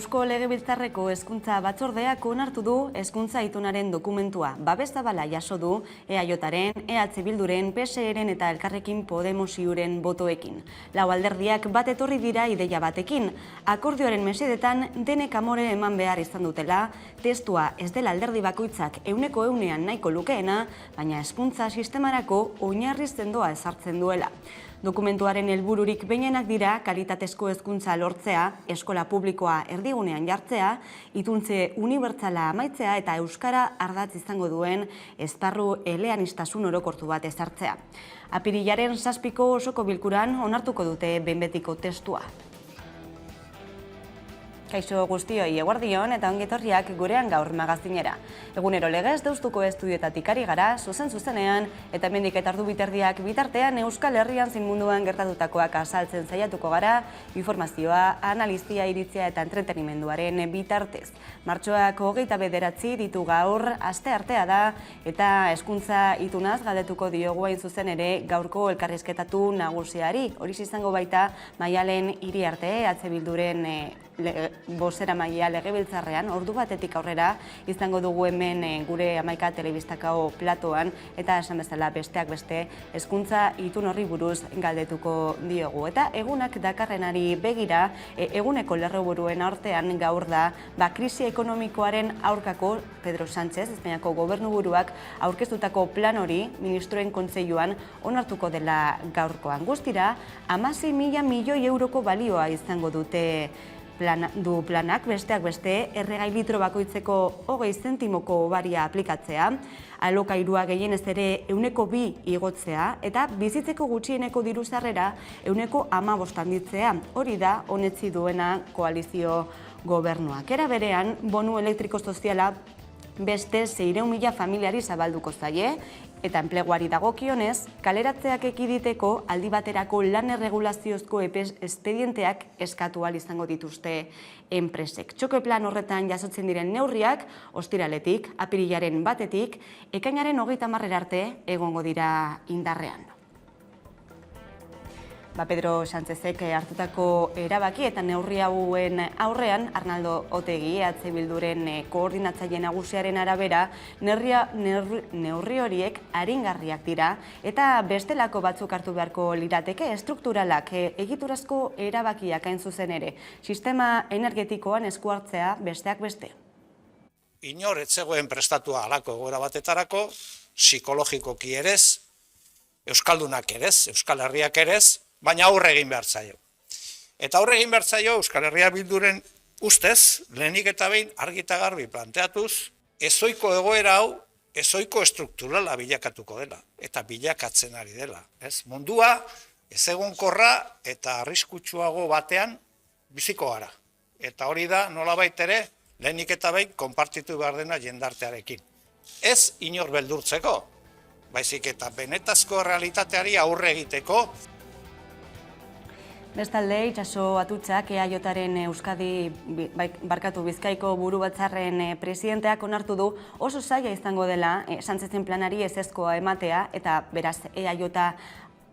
Eusko Legebiltzarreko Hezkuntza Batzordeak onartu du hezkuntza itunaren dokumentua. Babes zabala jaso du EAJren, EH Bilduren, PSEren eta Elkarrekin Podemos Iuren botoekin. Lau alderdiak bat etorri dira ideia batekin. Akordioaren mesedetan denek amore eman behar izan dutela, testua ez dela alderdi bakoitzak 100% nahiko lukeena, baina hezkuntza sistemarako oinarri sendoa ezartzen duela. Dokumentuaren helbururik behinenak dira kalitatezko hezkuntza lortzea, eskola publikoa erdigunean jartzea, ituntze unibertsala amaitzea eta euskara ardatz izango duen esparru eleanistasun orokortu bat ezartzea. Apirilaren 7ko osoko bilkuran onartuko dute behin betiko testua. Kaixo guztioi, eguardion eta ongetorriak gurean gaur magazinera. Egunero legez deustuko estudietatik ari gara, zuzenean, eta hemendik eta ordu biterdiak bitartean Euskal Herrian zein munduan gertatutakoak azaltzen saiatuko gara, informazioa, analizia, iritzia eta entretenimenduaren bitartez. Martxoak 29 ditu gaur, asteartea da, eta hezkuntza itunaz galdetuko diogu hain zuzen ere gaurko elkarrizketatu nagusiari. Horiz izango baita Maialen Iriarte, EH Bilduren bozeramailea Legebiltzarrean, ordu batetik aurrera izango dugu hemen gure Hamaika telebistakao platoan, eta esan bezala besteak beste hezkuntza itun horri buruz galdetuko diogu. Eta egunak dakarrenari begira, eguneko lerroburuen artean gaur da, krisi ekonomikoaren aurkako Pedro Sánchez, Espainiako gobernuburuak aurkeztutako plan hori ministroen kontseiluan onartuko dela gaurkoan. Guztira, 16.000 milioi euroko balioa izango dute planak, besteak beste, erregai litro bakoitzeko 20 zentimoko baria aplikatzea, alokairua gehienez ere 2% igotzea, eta bizitzeko gutxieneko diru sarrera 15% handitzea. Hori da, onetsi duena koalizio gobernuak. Era berean, bonu elektriko soziala beste 600.000 familiari zabalduko zaie, eta enpleguari dagokionez, kaleratzeak ekiditeko aldi baterako lan erregulaziozko espedienteak eskatu ahal izango dituzte enpresek. Txoke plan horretan jasotzen diren neurriak, ostiraletik, apirilaren 1etik, ekainaren 30 arte egongo dira indarrean. Pedro Sánchezek hartutako erabaki eta neurri hauen aurrean, Arnaldo Otegi, EH Bilduren koordinatzaile nagusiaren arabera, neurri horiek aringarriak dira eta bestelako batzuk hartu beharko lirateke estrukturalak egiturazko erabakiak hain zuzen ere. Sistema energetikoan esku hartzea besteak beste. Inor ez zegoen prestatua halako egoera batetarako, psikologikoki erez, euskaldunak erez, Euskal Herriak erez, baina aurre egin behar zaio. Eta aurre egin behar zaio Euskal Herria Bilduren ustez, lehenik eta behin argi eta garbi planteatuz, ezoiko egoera hau, ezoiko estrukturala bilakatuko dela, eta bilakatzen ari dela. Mundua ezegonkorra eta arriskutsuago batean biziko gara. Eta hori da nolabait ere, lehenik eta behin konpartitu behar dena jendartearekin. Ez inor beldurtzeko, baizik eta benetazko realitateari aurre egiteko. Bestalde, itxaso atutxak EAJren Euskadi Bizkaiko buru batzarren presidenteak onartu du oso zaila izango dela Sánchezen planari ezezkoa ematea, eta beraz EAJ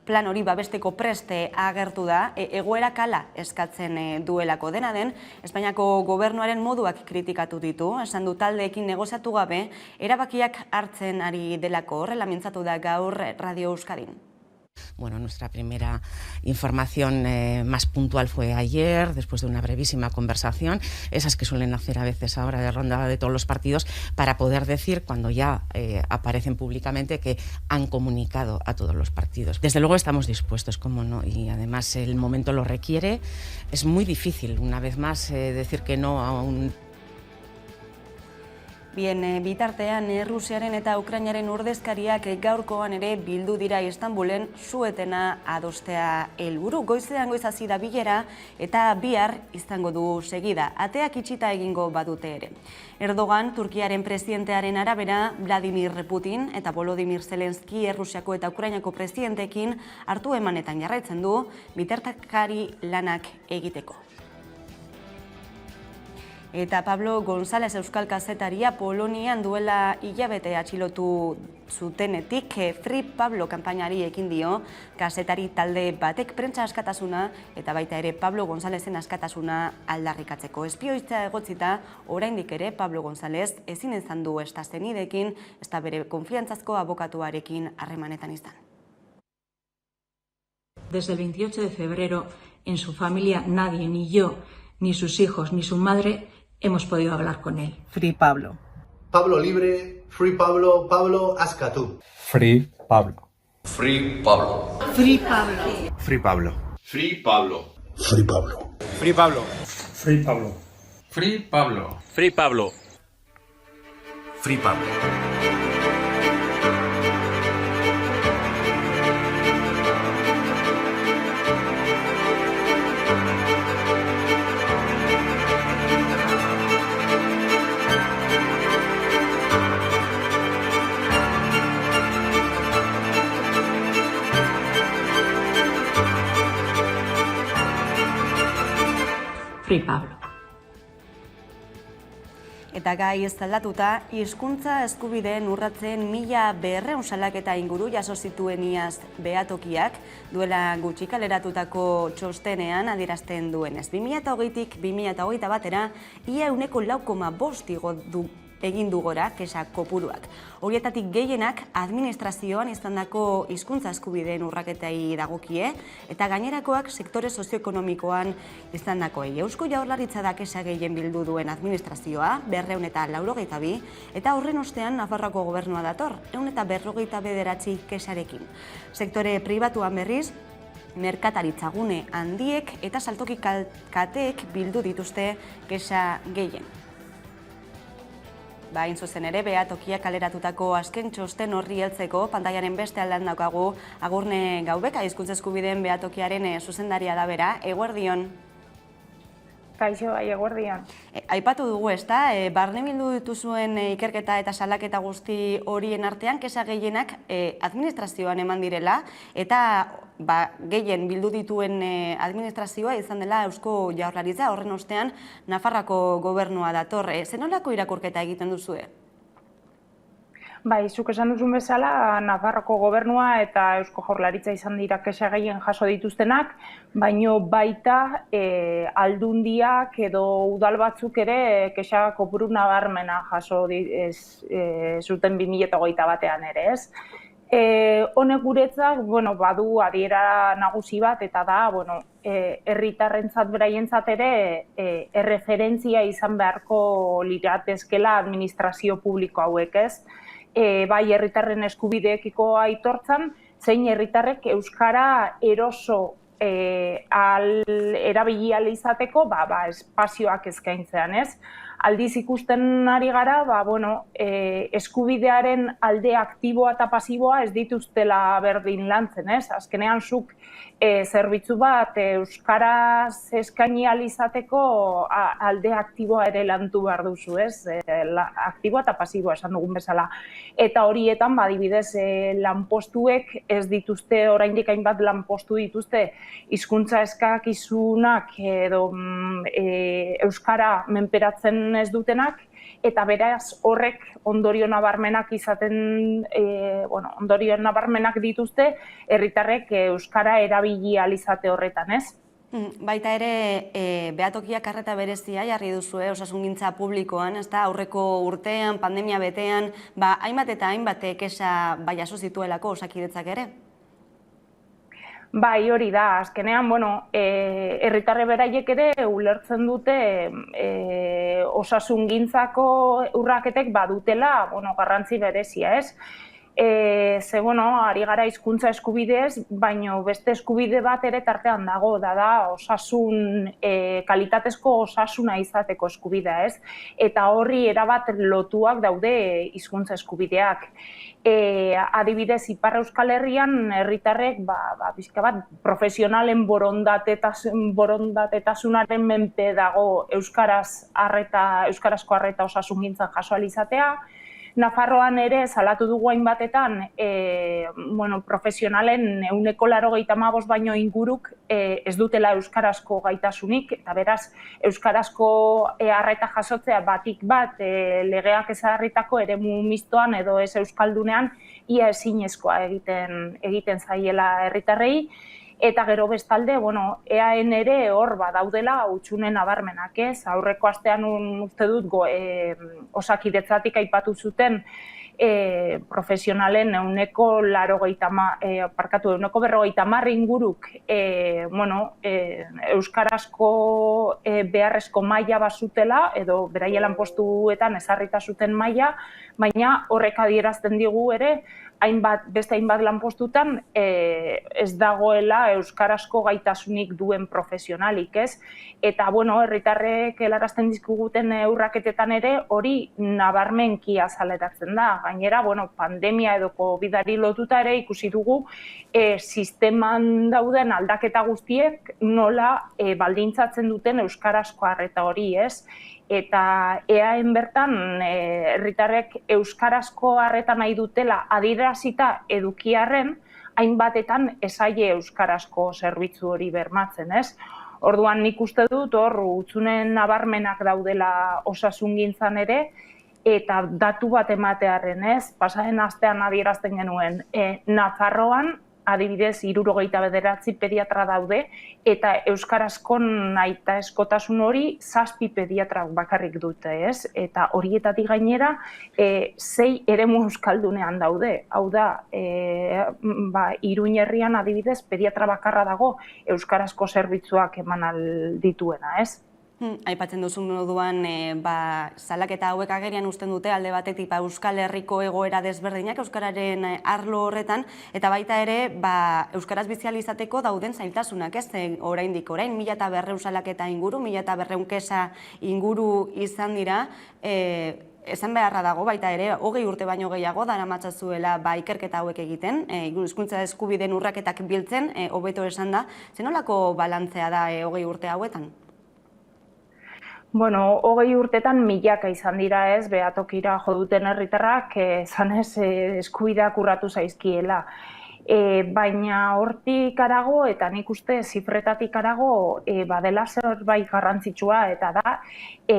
plan hori babesteko preste agertu da, egoera kala eskatzen duelako. Dena den, Espainiako gobernuaren moduak kritikatu ditu, esan du taldeekin negoziatu gabe, erabakiak hartzen ari delako, horrela mintzatu da gaur Radio Euskadin. Bueno, nuestra primera información más puntual fue ayer, después de una brevísima conversación, esas que suelen hacer a veces ahora de ronda de todos los partidos, para poder decir, cuando ya aparecen públicamente, que han comunicado a todos los partidos. Desde luego estamos dispuestos, cómo no, y además el momento lo requiere. Es muy difícil, una vez más, decir que no a un... Bien, bitartean Rusiaren eta Ukrainaren ordezkariak gaurkoan ere bildu dira Istanbulen suetena adostea helburu. Goizean goiz hasi da bilera eta bihar izango du segida. Ateak itxita egingo badute ere. Erdogan, Turkiaren presidentearen arabera, Vladimir Putin eta Volodymyr Zelenski Errusiako eta Ukrainako presidenteekin hartu emanetan jarraitzen du bitartekari lanak egiteko. Eta Pablo González euskal kazetaria Polonian duela hilabete atxilotu zutenetik Free Pablo kanpainari ekin dio, kazetari talde batek prentsa askatasuna eta baita ere Pablo Gonzálezen askatasuna aldarrikatzeko. Espioitza egotzita, oraindik ere Pablo González ezin izan du ezta senideekin, ezta bere konfiantzazko abokatuarekin harremanetan izan. Desde el 28 de febrero, en su familia, nadie, ni yo, ni sus hijos, ni su madre, hemos podido hablar con él. Free Pablo. Pablo libre, Free Pablo, Pablo Ascatú. Free Pablo. Free Pablo. Free Pablo. Free Pablo. Free Pablo. Free Pablo. Free Pablo. Free Pablo. Free Pablo. Free Pablo. Free Pablo. Free Pablo. Eta gai ez aldatuta, hizkuntza eskubideen urratzen 1200 salaketa inguru jaso zituen iaz behatokiak duela gutxi kaleratutako txostenean adierazten duenez. 2020tik 2021 ia 4,5 egin du gora kexa kopuruak. Horietatik gehienak administrazioan izandako hizkuntza eskubideen urraketei dagokie eta gainerakoak sektore sozioekonomikoan izandakoei. Eusko Jaurlaritza da kexa gehien bildu duen administrazioa, 282, eta horren ostean Nafarroako gobernua dator, 159 kexarekin. Sektore pribatuan berriz, merkataritza gune handiek eta saltoki kateek bildu dituzte kexa gehien. Hain zuzen ere, behatokiak kaleratutako azken txosten horri heltzeko pantailaren beste aldean daukagu Agurne Gaubeka, hizkuntza eskubideen behatokiaren zuzendaria da bera. Eguerdion. Kaixo, eguerdion. Aipatu dugu, ezta? Barne bildu dituzuen ikerketa eta salaketa guzti horien artean, kexa gehienak administrazioan eman direla, eta gehien bildu dituen administrazioa izan dela Eusko Jaurlaritza, horren ostean Nafarroako gobernua dator. Zenolako irakurketa egiten duzue? Bai, zuk esan duzun bezala, Nafarroako gobernua eta Eusko Jaurlaritza izan dira kexa gehien jaso dituztenak, baino baita aldundiak edo udal batzuk ere kexa kopuru nabarmena jaso zuten 2021 ere, ez? Honek guretzak, badu adiera nagusi bat eta da, herritarrentzat beraientzat ere erreferentzia izan beharko liratezkela administrazio publiko hauek, ez? Bai herritarren eskubideekiko aitortzan, zein herritarrek euskara eroso erabili ahal izateko espazioak eskaintzean, ez? Aldiz ikusten ari gara, eskubidearen alde aktiboa eta pasiboa ez dituztela berdin lantzen, ez? Azkenean zuk zerbitzu bat euskaraz eskaini ahal izateko alde aktiboa ere lantu behar duzu, ez? Aktiboa eta pasiboa esan dugun bezala. Eta horietan, adibidez, lanpostuek ez dituzte, oraindik hainbat lanpostu dituzte, hizkuntza eskakizunak edo euskara menperatzen ez dutenak, eta beraz horrek ondorio nabarmenak izaten, ondorio nabarmenak dituzte herritarrek euskara erabili ahal izate horretan, ez? Baita ere, behatokiak arreta berezia jarri duzue osasungintza publikoan, ezta aurreko urtean, pandemia betean, hainbat eta hainbat kexa jaso zituelako Osakidetzak ere? Bai, hori da, azkenean, herritarre beraiek ere ulertzen dute osasungintzako urraketek badutela, garrantzi berezia, ez? Ari gara hizkuntza eskubideez, baino beste eskubide bat ere tartean dago, da osasun, kalitatezko osasuna izateko eskubidea, ez? Eta horri erabat lotuak daude hizkuntza eskubideak. Adibidez, Ipar Euskal Herrian herritarrek pixka bat profesionalen borondatetasunaren menpe dago euskarazko arreta osasungintzan jaso ahal izatea. Nafarroan ere salatu dugu hainbatetan profesionalen 85% baino inguruk ez dutela euskarazko gaitasunik, eta beraz euskarazko arreta jasotzea batik bat legeak ezarritako eremu mistoan edo ez euskaldunean ia ezinezkoa egiten zaiela herritarrei. Eta gero bestalde, EAN ere hor badaudela hutsune nabarmenak, ez? Aurreko astean uste dut Osakidetzatik aipatu zuten profesionalen 50% inguruk euskarazko beharrezko maila bazutela edo beraien lanpostuetan ezarrita zuten maila, baina horrek adierazten digu ere beste hainbat lanpostutan ez dagoela euskarazko gaitasunik duen profesionalik, ez? Eta, herritarrek helarazten dizkiguten urraketetan ere hori nabarmenki azaleratzen da. Gainera, pandemia edo COVID-ari lotuta ere ikusi dugu sisteman dauden aldaketa guztiek nola baldintzatzen duten euskarazko arreta hori, ez? Eta EAen bertan herritarrek euskarazko arreta nahi dutela adierazita edukiarren, hainbatetan esaie euskarazko zerbitzu hori bermatzen, ez? Orduan nik uste dut hor hutsunen nabarmenak daudela osasungintzan ere, eta datu bat ematearren, ez? Pasaren astean adierazten genuen Nafarroan adibidez 79 pediatra daude, eta euskarazko nahitaezkotasun hori 7 pediatrak bakarrik dute, ez? Eta horietatik gainera 6 eremu euskaldunean daude. Hau da, Iruin herrian adibidez pediatra bakarra dago euskarazko zerbitzuak eman aldituena, ez? Aipatzen duzun moduan, salaketa hauek agerian uzten dute alde batetik Euskal Herriko egoera desberdinak euskararen arlo horretan, eta baita ere euskaraz bizi ahal izateko dauden zailtasunak, ez? Orain 1200 salaketa inguru, 1200 kexa inguru izan dira, esan beharra dago baita ere, 20 urte baino gehiago daramatzazuela ikerketa hauek egiten, hizkuntza eskubideen urraketak biltzen, hobeto esan da, zenolako balantzea da 20 urte hauetan? 20 urtetan milaka izan dira, ez, behatokira jo duten herritarrak, zanez eskubideak urratu zaizkiela. Baina hortik arago, eta nik uste zifretatik arago, badela zerbait garrantzitsua, eta da,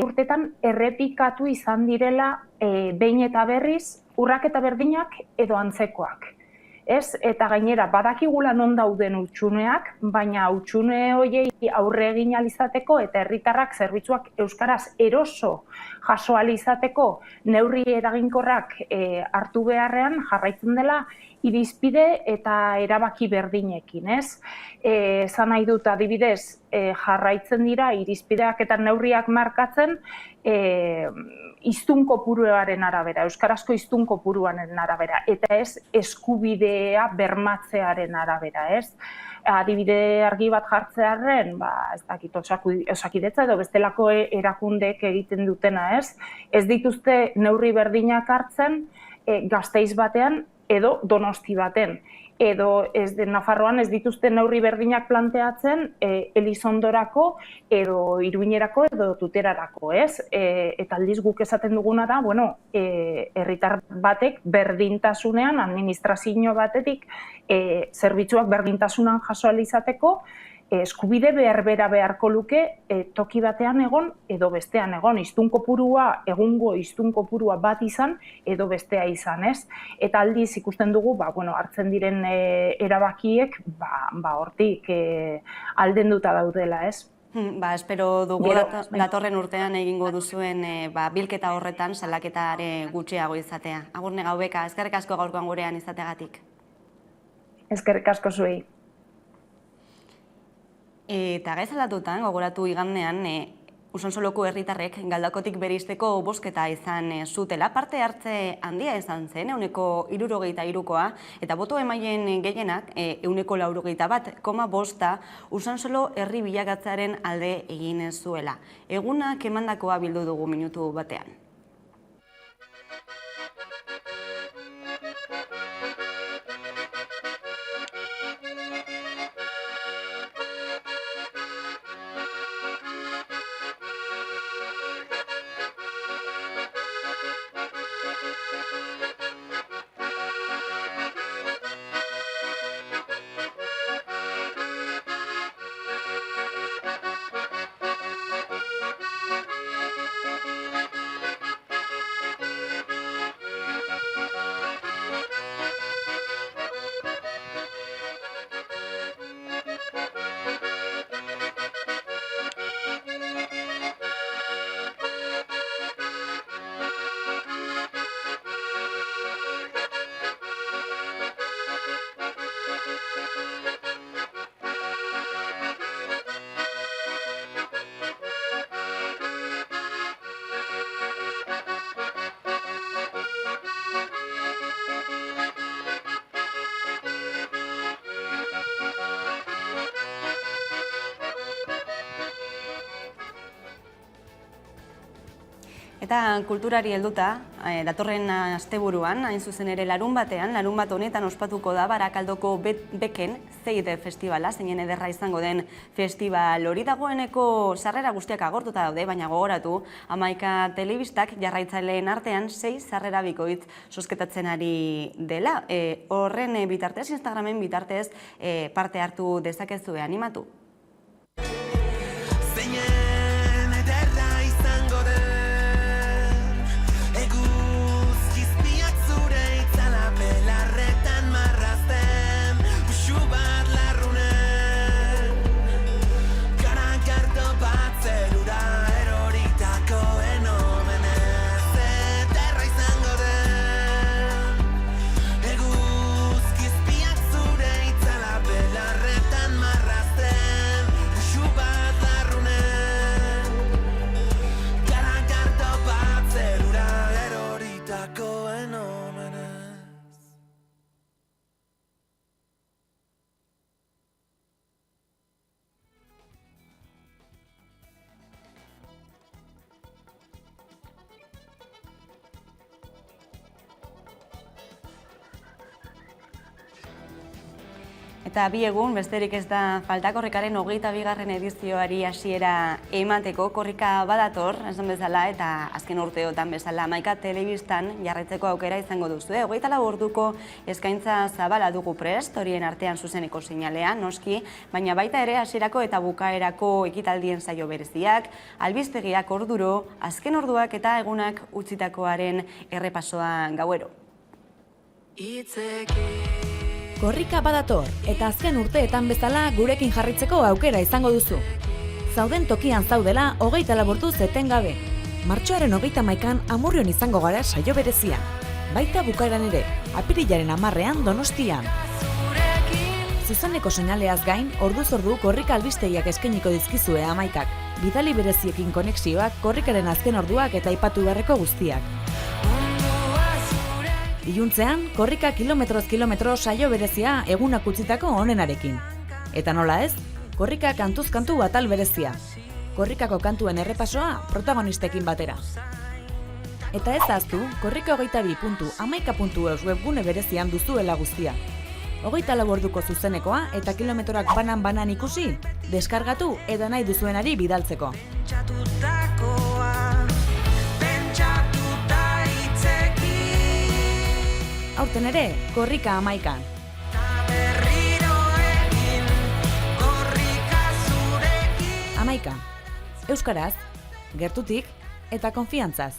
urtetan errepikatu izan direla behin eta berriz urraketa berdinak edo antzekoak. Ez? Eta gainera, badakigula non dauden hutsuneak, baina hutsune horiei aurre egin ahal izateko eta herritarrak zerbitzuak euskaraz eroso jaso ahal izateko neurri eraginkorrak hartu beharrean jarraitzen dela irizpide eta erabaki berdinekin, ez? Esan nahi dut adibidez, jarraitzen dira irizpideak eta neurriak markatzen hiztun kopuruaren arabera, euskarazko hiztun kopuruaren arabera, eta ez eskubidea bermatzearen arabera, ez? Adibide argi bat jartzearren, ez dakit Osakidetza edo bestelako erakundeek egiten dutena, ez? Ez dituzte neurri berdinak hartzen Gasteiz batean edo Donosti baten. Edo Nafarroan ez dituzte neurri berdinak planteatzen Elizondorako edo Iruinerako edo Tuterarako, ez? Eta aldiz guk esaten duguna da, herritar batek berdintasunean, administrazio batetik, zerbitzuak berdintasunan jaso ahal izateko, eskubide berbera beharko luke toki batean egon edo bestean egon, hiztun kopurua, egungo hiztun kopurua bat izan edo bestea izan, ez? Eta aldiz ikusten dugu, hartzen diren erabakiek, hortik aldenduta daudela, ez? Espero dugu datorren urtean egingo duzuen bilketa horretan salaketare gutxiago izatea. Agur Negau Beka, eskerrik asko gaurkoan gurean izateagatik. Eskerrik asko zuei. Eta gaizalatutan, gogoratu igandean, Usansoloko herritarrek Galdakotik beristeko bozketa izan zutela. Parte hartze handia izan zen, 63%koa, eta boto emaileen gehienak, 91,5% Usansolo herri bilakatzearen alde egin zuela. Egunak emandakoa bildu dugu minutu batean. Eta kulturari helduta, datorren asteburuan, hain zuzen ere larun bat honetan ospatuko da Barakaldoko Beken Zeide Festivala, zeinen ederra izango den festival hori. Dagoeneko sarrera guztiak agortuta daude, baina gogoratu, 11 telebistak jarraitzaileen artean 6 sarrera bikoitz zozketatzen ari dela. Horren bitartez, Instagramen bitartez parte hartu dezakezue, animatu. Eta bi egun, besterik ez da falta korrikaren 22. edizioari hasiera emateko. Korrika badator, esan bezala, eta azken urteotan bezala 11 telebistan jarraitzeko aukera izango duzu. 24 orduko eskaintza zabala dugu prest, horien artean zuzeneko seinalea, noski, baina baita ere hasierako eta bukaerako ekitaldien saio bereziak, albistegiak orduro, azken orduak eta egunak utzitakoaren errepasoa gauero. Korrika badator, eta azken urteetan bezala gurekin jarritzeko aukera izango duzu. Zauden tokian zaudela, 24 orduz etengabe. Martxoaren 31an Amurrion izango gara saio berezia. Baita bukaeran ere, apirilaren 10ean Donostian. Zuzeneko seinaleaz gain, orduz ordu korrika albistegiak eskainiko dizkizue 11ak. Bidali bereziekin konexioak, korrikaren azken orduak eta aipatu beharreko guztiak. Iluntzean, korrika kilometroz kilometro saio berezia egunak utzitako onenarekin. Eta nola ez, korrika kantuz kantu atal berezia. Korrikako kantuen errepasoa protagonistekin batera. Eta ez ahaztu, korrika22.11.eus webgune berezian duzuela guztia. 24 orduko zuzenekoa eta kilometroak banan ikusi, deskargatu eta nahi duzuenari bidaltzeko. Aurten ere, korrika 11. Amaika. Euskaraz, gertutik eta konfiantzaz.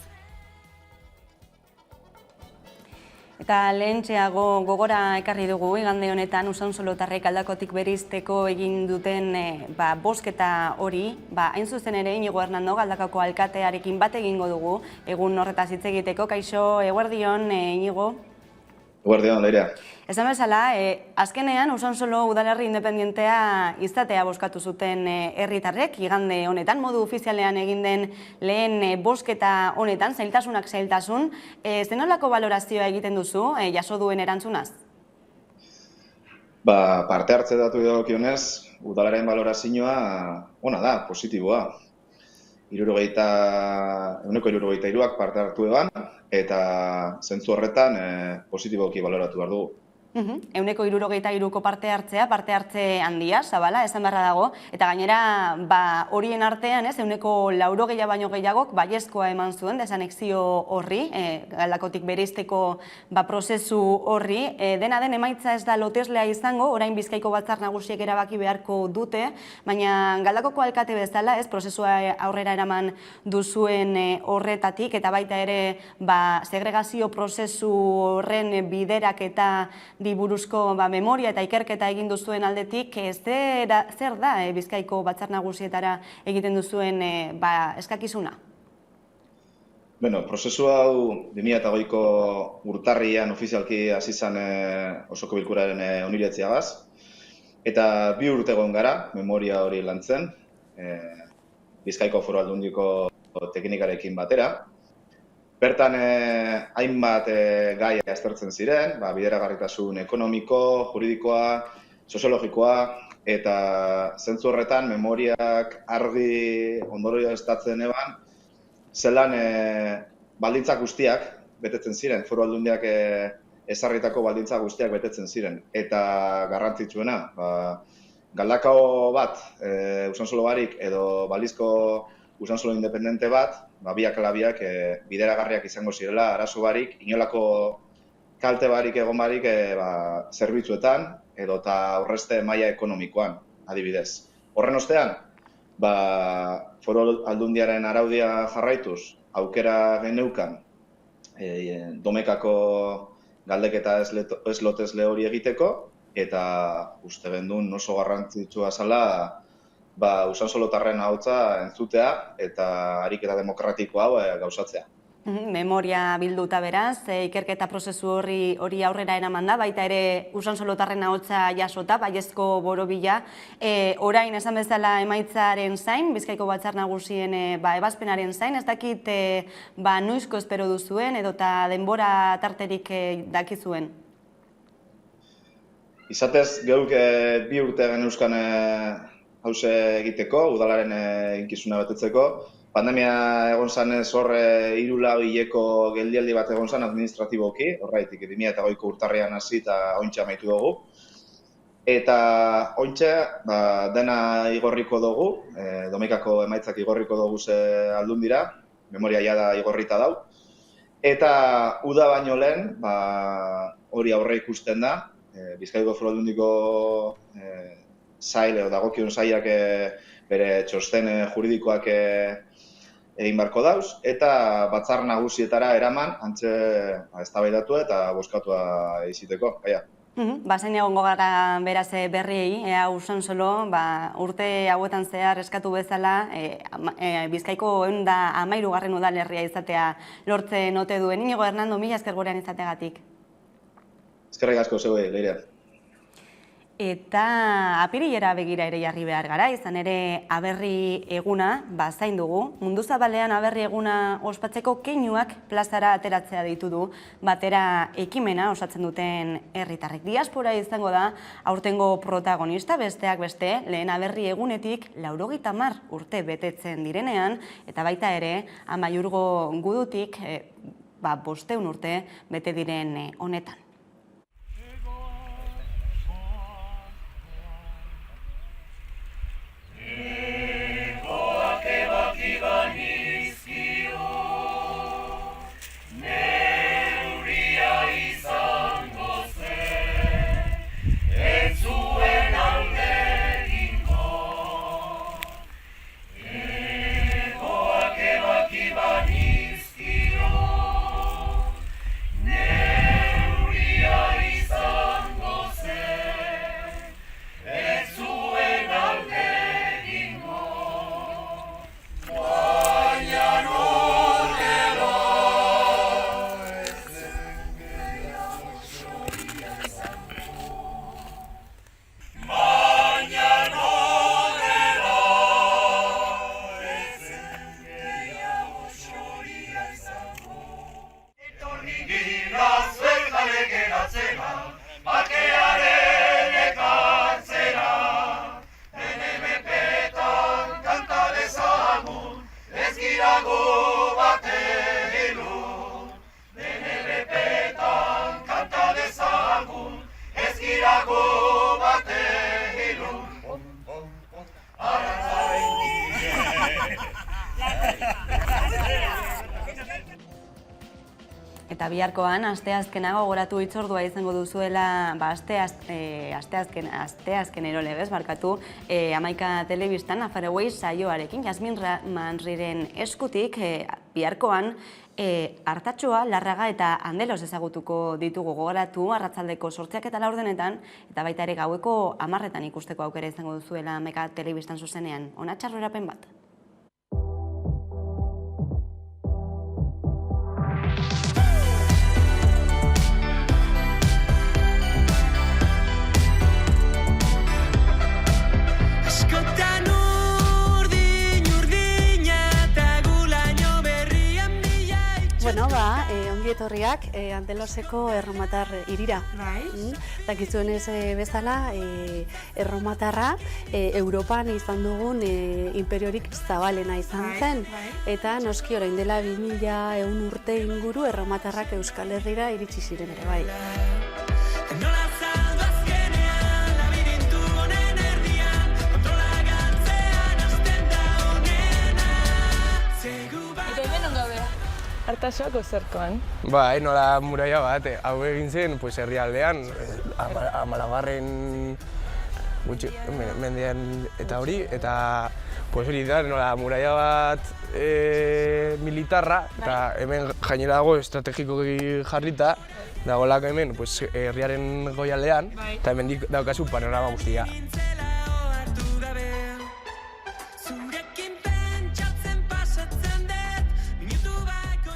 Eta lehentxeago gogora ekarri dugu, igande honetan Usansolotarrek Aldakotik bereizteko egin duten bozketa hori, hain zuzen ere Inigo Hernando Galdakako alkatearekin bat egingo dugu, egun horretaz hitz egiteko. Kaixo, eguerdion, Inigo? Eguerdion, Leirea. Esan bezala, azkenean Usansolo udalerri independentea izatea bozkatu zuten herritarrek, igande honetan, modu ofizialean egin den lehen bozketa honetan, zailtasun, zenolako balorazioa egiten duzu, jaso duen erantzunaz? Parte hartze datu dagokionez, udalaren balorazioa ona da, positiboa. 73ak parte hartu eban, eta zentzu horretan positiboki baloratu behar dugu. 73ko parte hartze handia, zabala, esan beharra dago, eta gainera horien artean, 80 baino gehiagok baiezkoa eman zuen desanexio horri, Galdakotik bereizteko prozesu horri. Dena den emaitza ez da loteslea izango, orain Bizkaiko Batzar Nagusiek erabaki beharko dute, baina Galdakoko alkate bezala, prozesua aurrera eraman duzuen horretatik, eta baita ere segregazio prozesu horren biderak eta buruzko memoria eta ikerketa egin duzuen aldetik, zer da Bizkaiko Batzar Nagusietara egiten duzuen eskakizuna? Prozesu hau 2008ko urtarrian ofizialki hasi zen osoko bilkuraren oniratziagaz, eta 2 urte egon gara memoria hori lantzen, Bizkaiko Foru Aldundiko teknikarekin batera. Bertan hainbat gai aztertzen ziren, bideragarritasun ekonomiko, juridikoa, soziologikoa, eta zentzu horretan memoriak argi ondorioa estatzen eban, zelan baldintza guztiak betetzen ziren, foru aldundiak ezarritako baldintza guztiak betetzen ziren. Eta garrantzitsuena, galdakao bat, Usansolo barik edo balizko Usansolo independente bat, biak ala biak bideragarriak izango zirela, arazo barik, inolako kalte barik egon barik zerbitzuetan edo eta horrezte maila ekonomikoan, adibidez. Horren ostean, foru aldundiaren araudia jarraituz, aukera geneukan domekako galdeketa ez lotesle hori egiteko, eta uste gendun oso garrantzitsua zela Usansolotarren ahotsa entzutea eta ariketa demokratiko hau gauzatzea. Memoria bilduta beraz, ikerketa prozesu hori aurrera eraman da, baita ere Usansolotarren ahotsa jasota, baiezko borobila. Orain esan bezala emaitzaren zain, Bizkaiko Batzar Nagusien ebazpenaren zain, ez dakit noizko espero duzuen edo eta denbora tarterik dakizuen? Izatez, geuk 2 urte geneuzkan hause egiteko, udalaren inkizuna betetzeko. Pandemia egon zanez horre 3-4 hileko geldialdi bat egon zan administratiboki, horreitik 2008ko urtarrian hasi eta ointxe amaitu dugu. Eta ointxe dena igorriko dugu, domekako emaitzak igorriko dugu ze aldundira, memoria jada igorrita dau. Eta uda baino lehen, hori aurre ikusten da, Bizkaiko Foru Aldundiko sail edo dagokion sailak bere txosten juridikoak egin barko dauz, eta batzar nagusietara eraman, antxe eztabaidatu eta bozkatua iziteko. Bazen egongo gara beraz berriei, Usansolo urte hauetan zehar eskatu bezala Bizkaiko 113. udalerria izatea lortzen ote duen. Inigo Hernando, mila esker gurean izateagatik. Eskerrik asko zeue, Leirea. Eta apirilera begira ere jarri behar gara, izan ere aberri eguna zain dugu. Mundu zabalean aberri eguna ospatzeko keinuak plazara ateratzea ditu du, batera ekimena osatzen duten herritarrek. Diaspora izango da aurtengo protagonista, besteak beste, lehen aberri egunetik 90 urte betetzen direnean, eta baita ere, Amaiurgo gudutik 500 urte bete diren honetan. Eta biharkoan, asteazkena gogoratu hitzordua izango duzuela, asteazkenero legez, barkatu, Hamaika Telebistan, Afareway saioarekin, Jasmin Manriren eskutik, biharkoan, Artatxoa, Larraga eta Andelos ezagutuko ditugu gogoratu, arratzaldeko 8:04 eta baita ere gaueko 10:00 ikusteko aukera izango duzuela Hamaika Telebistan zuzenean. Ona txarrorapen bat. Bueno, ongi etorriak Anteloseko erromatar irira. Dakizuenez bezala, erromatarra Europan izan dugun imperiorik zabalena izan zen. Eta noski orain dela 2100 urte inguru erromatarrak Euskal Herrira iritsi ziren ere bai. Artasoko zerkoan. Bai, nola muraia bat, hau egin zen herrialdean, Amalagarren mendean eta hori, eta hori da, nola muraia bat militarra, eta hemen gainera dago estrategikoki jarrita, dagoelako hemen herriaren goialdean, eta hemen daukazu panorama guztia.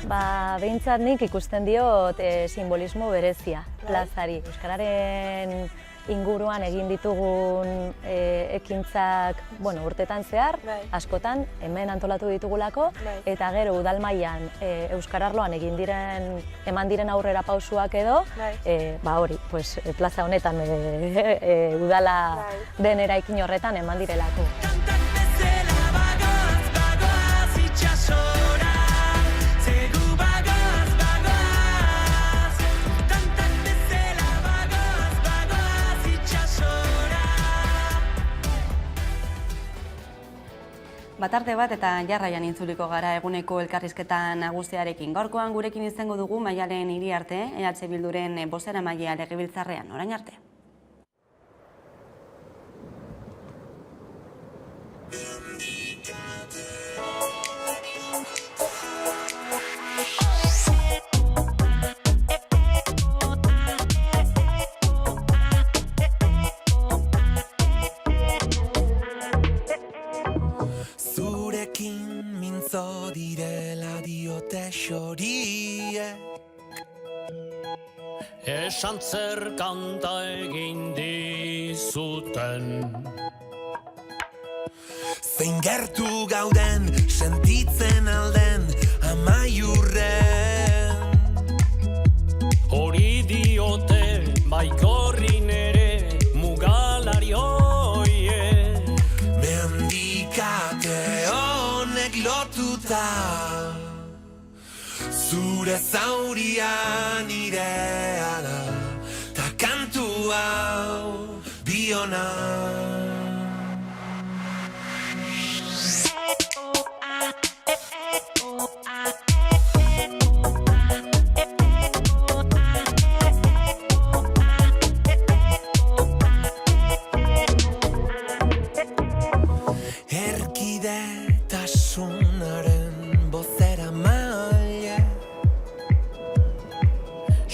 Behintzat nik ikusten diot simbolismo berezia plazari. Euskararen inguruan egin ditugun ekintzak urtetan zehar, askotan hemen antolatu ditugulako, eta gero udal mailan euskararloan eman diren aurrera pausuak edo, hori, plaza honetan udala den eraikin horretan eman direlako. Batarte bat eta jarraian intzuliko gara eguneko elkarrizketa nagusiarekin. Gaurkoan gurekin izango dugu Maialen Iriarte, EH Bilduren bozeramailea legebiltzarrean, orain arte. Esan zer kanta egin dizuten. Zein gertu gauden, sentitzen alden, amaiurren. Hori diote, baikorrin ere, mugalari hoiek. Mendikate honek lotuta, zure zaurian irea da, ta kantu hau biona. Erkidetasunaren bozera maile,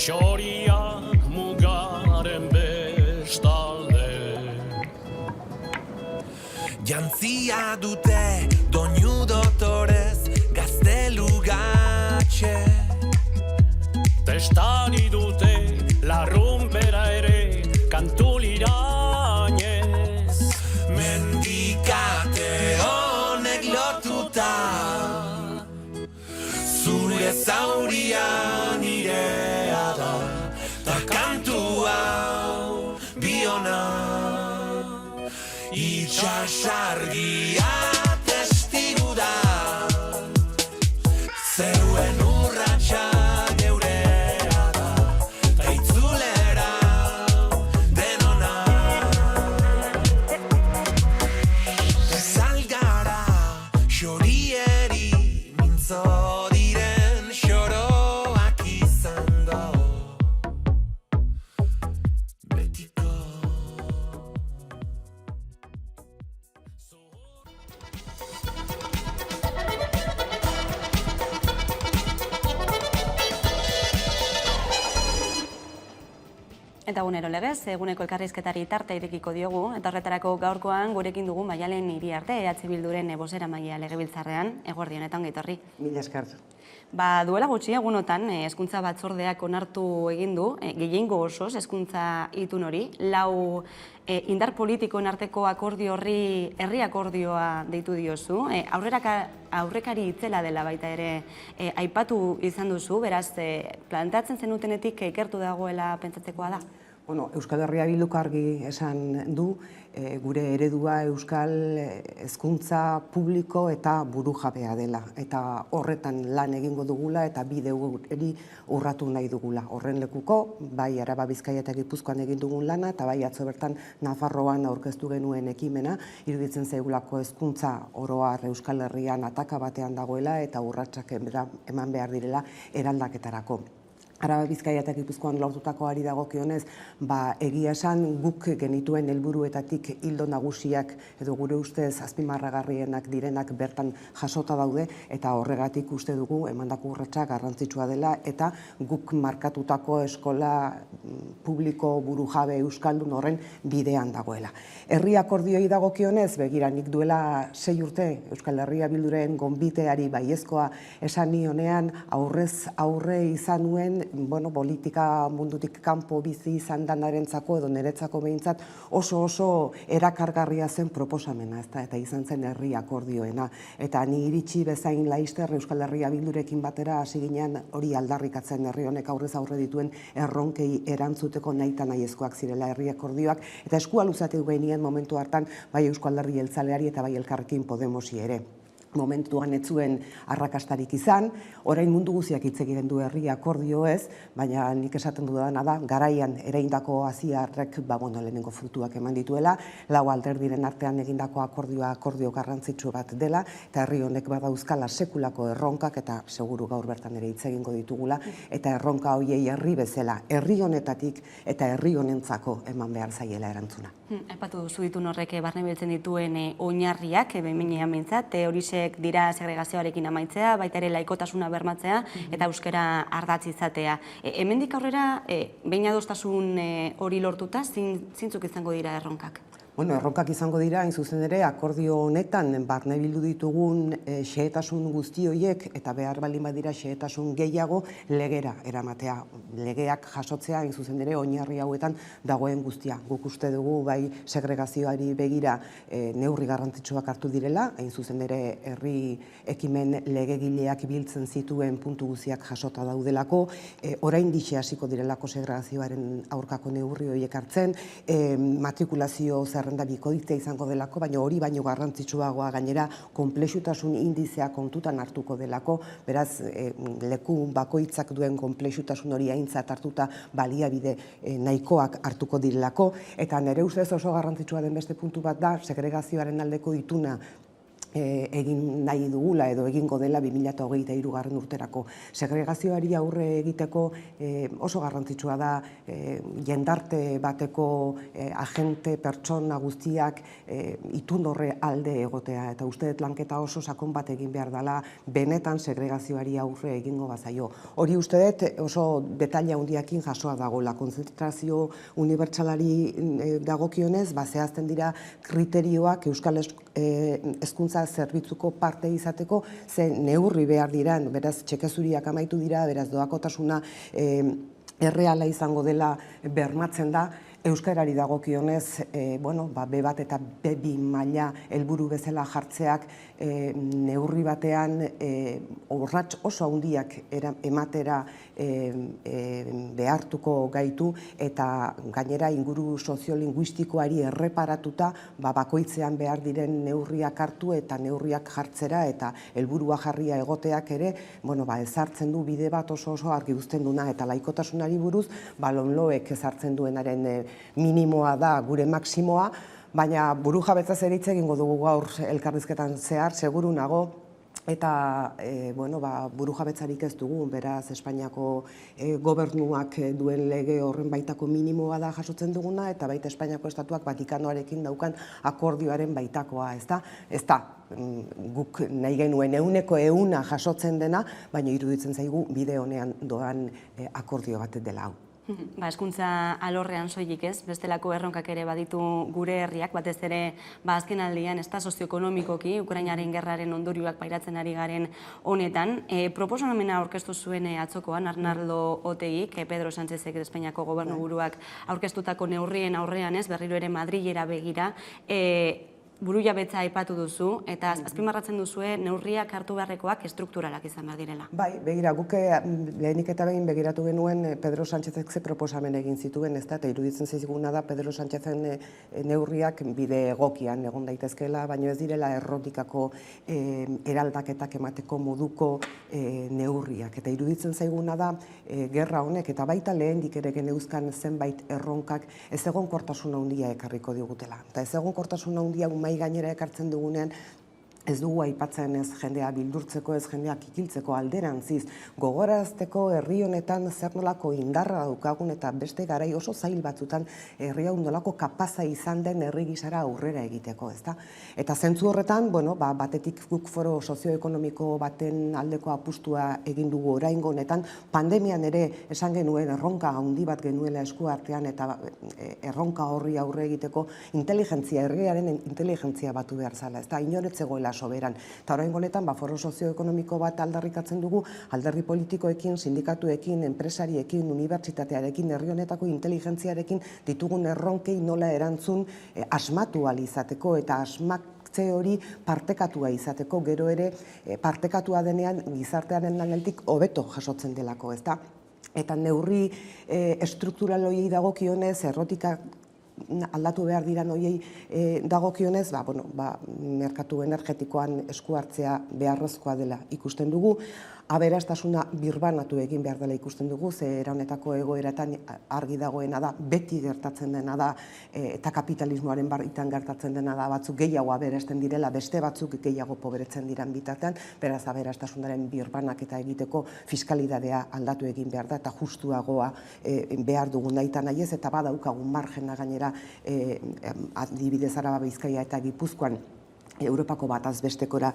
Xoriak mugaren bestalde. Jantzia dute doinu dotorez gaztelu gatxe. Testari dute larrumpera ere kantu lirainez. Mendikate honek lotuta, zure zaurian irea da, ta kantu hau biona. Itxasargia testigu da, zeruen urratxa geurea da, ta itzulera denona. Zalgara xorieri mintzo diren xoroak izango. Eta egunero legez, eguneko elkarrizketari tarte irekiko diogu, eta horretarako gaurkoan gurekin dugu Maialen Iriarte, EH Bilduren bozeramailea legebiltzarrean, eguerdi honetan ongi etorri. Mila esker. Duela gutxi egunotan, hezkuntza batzordeak onartu egin du, gehiengo osoz hezkuntza itun hori, 4 indar politikoen arteko akordio horri herri akordioa deitu diozu. Aurrekari itzela dela baita ere aipatu izan duzu, beraz, planteatzen zenutenetik ikertu dagoela pentsatzekoa da? Euskal Herria Bilduk argi esan du, gure eredua euskal hezkuntza publiko eta burujabea dela. Eta horretan lan egingo dugula eta bide hori urratu nahi dugula. Horren lekuko, bai Araba, Bizkaia eta Gipuzkoan egin dugun lana, eta bai atzo bertan Nafarroan aurkeztu genuen ekimena, iruditzen zaigulako hezkuntza oro har Euskal Herrian ataka batean dagoela eta urratsak eman behar direla eraldaketarako. Araba, Bizkaia eta Gipuzkoan lortutakoari dagokionez, egia esan guk genituen helburuetatik ildo nagusiak edo gure ustez azpimarragarrienak direnak bertan jasota daude eta horregatik uste dugu emandako urratsa garrantzitsua dela eta guk markatutako eskola publiko burujabe euskaldun horren bidean dagoela. Herri akordioi dagokionez, begira nik duela 6 urte Euskal Herria Bilduren gonbiteari baiezkoa esan nionean aurrez aurre izan nuen politika mundutik kanpo bizi izan danarentzako edo niretzako behintzat oso erakargarria zen proposamena, eta izan zen herri akordioena. Eta ni iritsi bezain laister Euskal Herria Bildurekin batera hasi ginean hori aldarrikatzen herri honek aurrez aurre dituen erronkei erantzuteko nahita nahiezkoak zirela herri akordioak, eta eskua luzatu genien momentu hartan bai Eusko Alderdi Jeltzaleari eta bai Elkarrekin Podemosi ere. Momentuan ez zuen arrakastarik izan, orain mundu guztiak hitz egiten du herri akordioez, baina nik esaten dudana da, garaian ereindako hasiarrek lehenengo frutuak eman dituela, 4 alderdiren artean egindako akordio garrantzitsu bat dela, eta herri honek badauzkala sekulako erronkak, eta seguru gaur bertan ere hitz egingo ditugula, eta erronka hoiei herri bezala, herri honetatik eta herri honentzako eman behar zaiela erantzuna. Aipatu duzu ditun horrek barne biltzen dituen oinarriak, behin behintzat, horiek dira segregazioarekin amaitzea, baita ere laikotasuna bermatzea eta euskara ardatz izatea. Hemendik aurrera, behin adostasun hori lortuta, zintzuk izango dira erronkak? Erronkak izango dira, hain zuzen ere, akordio honetan barne bildu ditugun xehetasun guzti horiek eta behar baldin badira xehetasun gehiago legera eramatea. Legeak jasotzea, hain zuzen ere, oinarri hauetan dagoen guztia. Guk uste dugu bai segregazioari begira neurri garrantzitsuak hartu direla, hain zuzen ere herri ekimen legegileak biltzen zituen puntu guztiak jasota daudelako, orain dixe hasiko direlako segregazioaren aurkako neurri horiek hartzen, matrikulazio zerrenda bikoitza izango delako, baina hori baino garrantzitsuagoa gainera konplexutasun indizea kontutan hartuko delako, beraz leku bakoitzak duen konplexutasun hori aintzat hartuta baliabide nahikoak hartuko direlako, eta nire ustez oso garrantzitsua den beste puntu bat da, segregazioaren aldeko ituna egin nahi dugula edo egingo dela 2023 urterako. Segregazioari aurre egiteko oso garrantzitsua da jendarte bateko agente pertsona guztiak itun horre alde egotea, eta uste dut lanketa oso sakon bat egin behar dela benetan segregazioari aurre egingo bazaio. Hori uste dut oso detaila handiakin jasoa dagoela. Konzentrazio unibertsalari dagokionez, zehazten dira kriterioak euskal hezkuntza zerbitzuko parte izateko, ze neurri behar dira, beraz txekezuriak amaitu dira, beraz doakotasuna erreala izango dela bermatzen da, euskarari dagokionez, B1 eta B2 maila helburu bezala jartzeak neurri batean urrats oso handiak ematera behartuko gaitu, eta gainera inguru soziolinguistikoari erreparatuta bakoitzean behar diren neurriak hartu eta neurriak jartzera eta helburua jarria egoteak ere ezartzen du bide bat oso argi uzten duna, eta laikotasunari buruz LOMLOEk ezartzen duenaren minimoa da gure maksimoa, baina burujabetzaz ere hitz egingo dugu gaur elkarrizketan zehar, seguru nago, eta burujabetzarik ez dugu, beraz Espainiako gobernuak duen lege horren baitako minimoa da jasotzen duguna, eta baita Espainiako estatuak Vatikanoarekin daukan akordioaren baitakoa, ez da guk nahi genuen 100% jasotzen dena, baina iruditzen zaigu bide honean doan akordio bat dela hau. Hezkuntza alorrean soilik ez, bestelako erronkak ere baditu gure herriak, batez ere azken aldian, ez da sozioekonomikoki, Ukrainaren gerraren ondorioak pairatzen ari garen honetan. Proposamena aurkeztu zuen atzokoan, Arnaldo Otegik, Pedro Sánchezek Espainiako gobernuburuak aurkeztutako neurrien aurrean ez, berriro ere Madrilera begira, burujabetza aipatu duzu, eta azpimarratzen duzue neurriak hartu beharrekoak estrukturalak izan behar direla. Bai, begira, guke lehenik eta behin begiratu genuen Pedro Sánchezek ze proposamen egin zituen, ez da, eta iruditzen zaiziguna da Pedro Sánchezen neurriak bide egokian egon daitezkeela, baina ez direla errotikako eraldaketak emateko moduko neurriak. Eta iruditzen zaiguna da gerra honek, eta baita lehendik ere geneuzkan zenbait erronkak ez egonkortasun handia ekarriko digutela. Eta ez egonkortasun handia mai gainera ekartzen dugunean, ez dugu aipatzen ez jendea bildurtzeko, ez jendea kikiltzeko, alderantziz, gogorazteko herri honetan zer nolako indarra daukagun eta beste garai oso zail batzutan herri hau nolako kapaza izan den herri gisara aurrera egiteko, ezta? Eta zentzu horretan, batetik guk foro sozioekonomiko baten aldeko apustua egin dugu oraingo honetan, pandemian ere esan genuen erronka handi bat genuela esku artean eta erronka horri aurre egiteko inteligentzia, herriaren inteligentzia batu behar zala, ezta? Inoretzegoela soberan. Eta orain honetan, foro sozioekonomiko bat aldarrikatzen dugu, alderdi politikoekin, sindikatuekin, enpresariekin, unibertsitatearekin, herri honetako inteligentziarekin ditugun erronkei nola erantzun asmatu ahal izateko eta asmatze hori partekatua izateko, gero ere partekatua denean gizartearen laneltik hobeto jasotzen delako, ezta? Eta neurri estruktural horiei dagokionez, errotika aldatu behar diran horiei dagokionez, merkatu energetikoan esku hartzea beharrezkoa dela ikusten dugu, aberastasuna birbanatu egin behar dela ikusten dugu, ze era honetako egoeratan argi dagoena da, beti gertatzen dena da, eta kapitalismoaren baritan gertatzen dena da, batzuk gehiago aberasten direla, beste batzuk gehiago pobretzen diran bitartean, beraz aberastasunaren birbanaketa egiteko fiskalidadea aldatu egin behar da, eta justuagoa behar dugu nahita nahiez, eta badaukagun margena gainera adibidez Araba, Bizkaia eta Gipuzkoan Europako bataz bestekora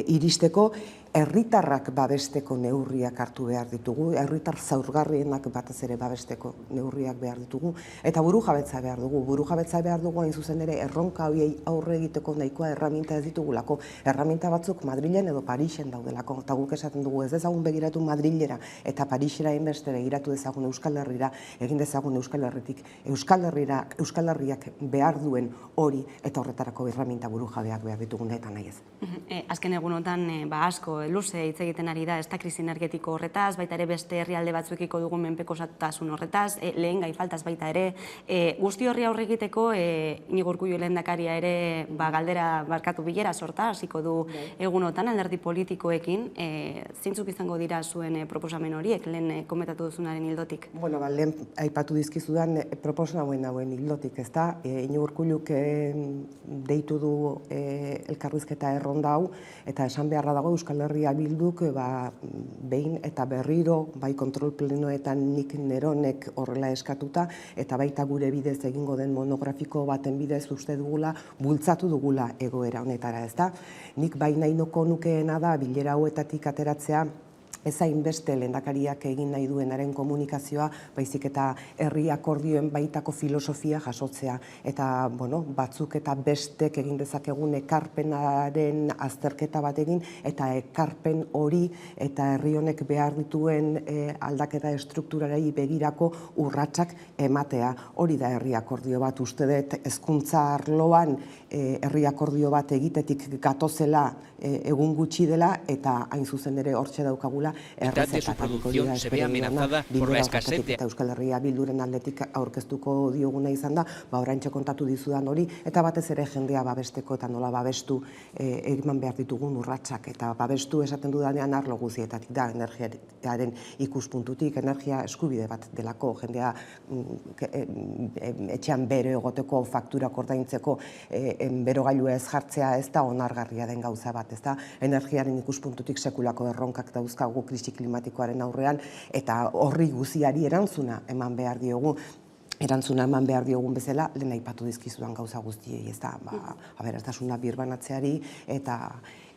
iristeko, herritarrak babesteko neurriak hartu behar ditugu, herritar zaurgarrienak batez ere babesteko neurriak behar ditugu, eta burujabetza behar dugu. Burujabetza behar dugu hain zuzen ere erronka horiei aurre egiteko nahikoa erraminta ez ditugulako. Erraminta batzuk Madrilen edo Parisen daudelako, eta guk esaten dugu ez dezagun begiratu Madrilera eta Parisera inbeste begiratu dezagun Euskal Herrira, egin dezagun Euskal Herritik Euskal Herriak behar duen hori eta horretarako erraminta burujabeak behar ditugun eta nahi ez. Azken egunotan asko luze hitz egiten ari da, ez da krisi energetiko horretaz, baita ere beste herrialde batzuekiko dugun menpekosatasun horretaz, lehen gai faltaz baita ere. Guzti horri aurre egiteko, Iñigo Urkullu lehendakaria ere galdera barkatu bilera sorta, hasiko du egunotan alderdi politikoekin, zeintzuk izango dira zuen proposamen horiek, lehen komentatu duzunaren ildotik? Lehen aipatu dizkizudan proposamen hauen ildotik, ez da, Iñigo Urkulluk deitu du elkarrizketa erronda hau, eta esan beharra dago Euskal Herria Bilduk behin eta berriro, bai kontrol plenoetan nik neronek horrela eskatuta, eta baita gure bidez egingo den monografiko baten bidez uste dugula, bultzatu dugula egoera honetara, ez da. Nik bai nahi nukeena da bilera hauetatik ateratzea, ez hainbeste lehendakariak egin nahi duenaren komunikazioa, baizik eta herri akordioen baitako filosofia jasotzea. Eta, batzuk eta bestek egin dezakegun ekarpenaren azterketa bat egin, eta ekarpen hori eta herri honek behar dituen aldaketa estrukturalei begirako urratsak ematea. Hori da herri akordio bat, uste dut hezkuntza arloan herri akordio bat egitetik gatozela egun gutxi dela, eta hain zuzen ere hortxe daukagula de su producción se ve amenazada por la escasez de... Euskal Herria Bilduren aldetik aurkeztuko dioguna izan da, oraintxe kontatu dizudan hori, eta batez ere jendea babesteko eta nola babestu eman behar ditugun urratsak, eta babestu esaten dudanean arlo guzietatik da, energiaren ikuspuntutik, energia eskubide bat delako, jendea etxean bero egoteko, fakturak ordaintzeko, berogailua ez jartzea ez da onargarria den gauza bat, ez da, energiaren ikuspuntutik sekulako erronkak dauzkagu krisi klimatikoaren aurrean, eta horri guziari erantzuna eman behar diogu. Erantzuna eman behar diogun bezala, lehen aipatu dizkizudan gauza guztiei, ez da, aberastasuna birbanatzeari, eta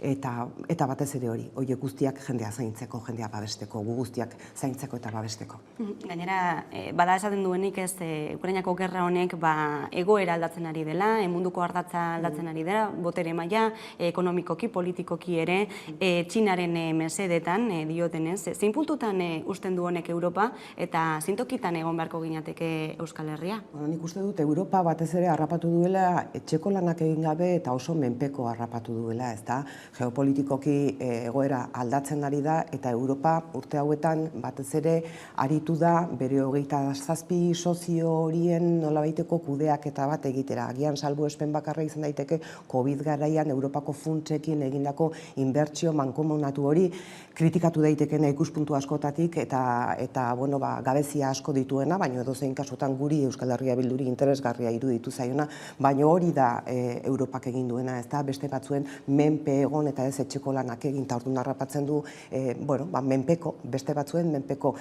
eta batez ere horiek guztiak jendea zaintzeko, jendea babesteko, gu guztiak zaintzeko eta babesteko. Gainera, bada esaten duenik ez Ukrainako gerra honek egoera aldatzen ari dela, munduko ardatza aldatzen ari dela, botere maila, ekonomikoki, politikoki ere, Txinaren mesedetan diotenez. Zein puntutan usten du honek Europa eta zintokitan egon beharko ginateke Euskal Herria? Nik uste dut Europa batez ere harrapatu duela, etxeko lanak egin gabe eta oso menpeko harrapatu duela, ezta? Geopolitikoki egoera aldatzen ari da eta Europa urte hauetan batez ere aritu da bere 27 sozio horien nolabaiteko kudeaketa bat egitera. Agian salbuespen bakarra izan daiteke COVID garaian Europako funtsekin egindako inbertsio mankomunatu hori kritikatu daitekeena ikuspuntu askotatik eta gabezia asko dituena, baina edozein kasutan guri Euskal Herria Bilduri interesgarria iruditu zaiona, baina hori da Europak egin duena, ezta? Beste batzuen menpe egon eta ez etxeko lanak egin, eta orduan harrapatzen du menpeko, beste batzuen menpeko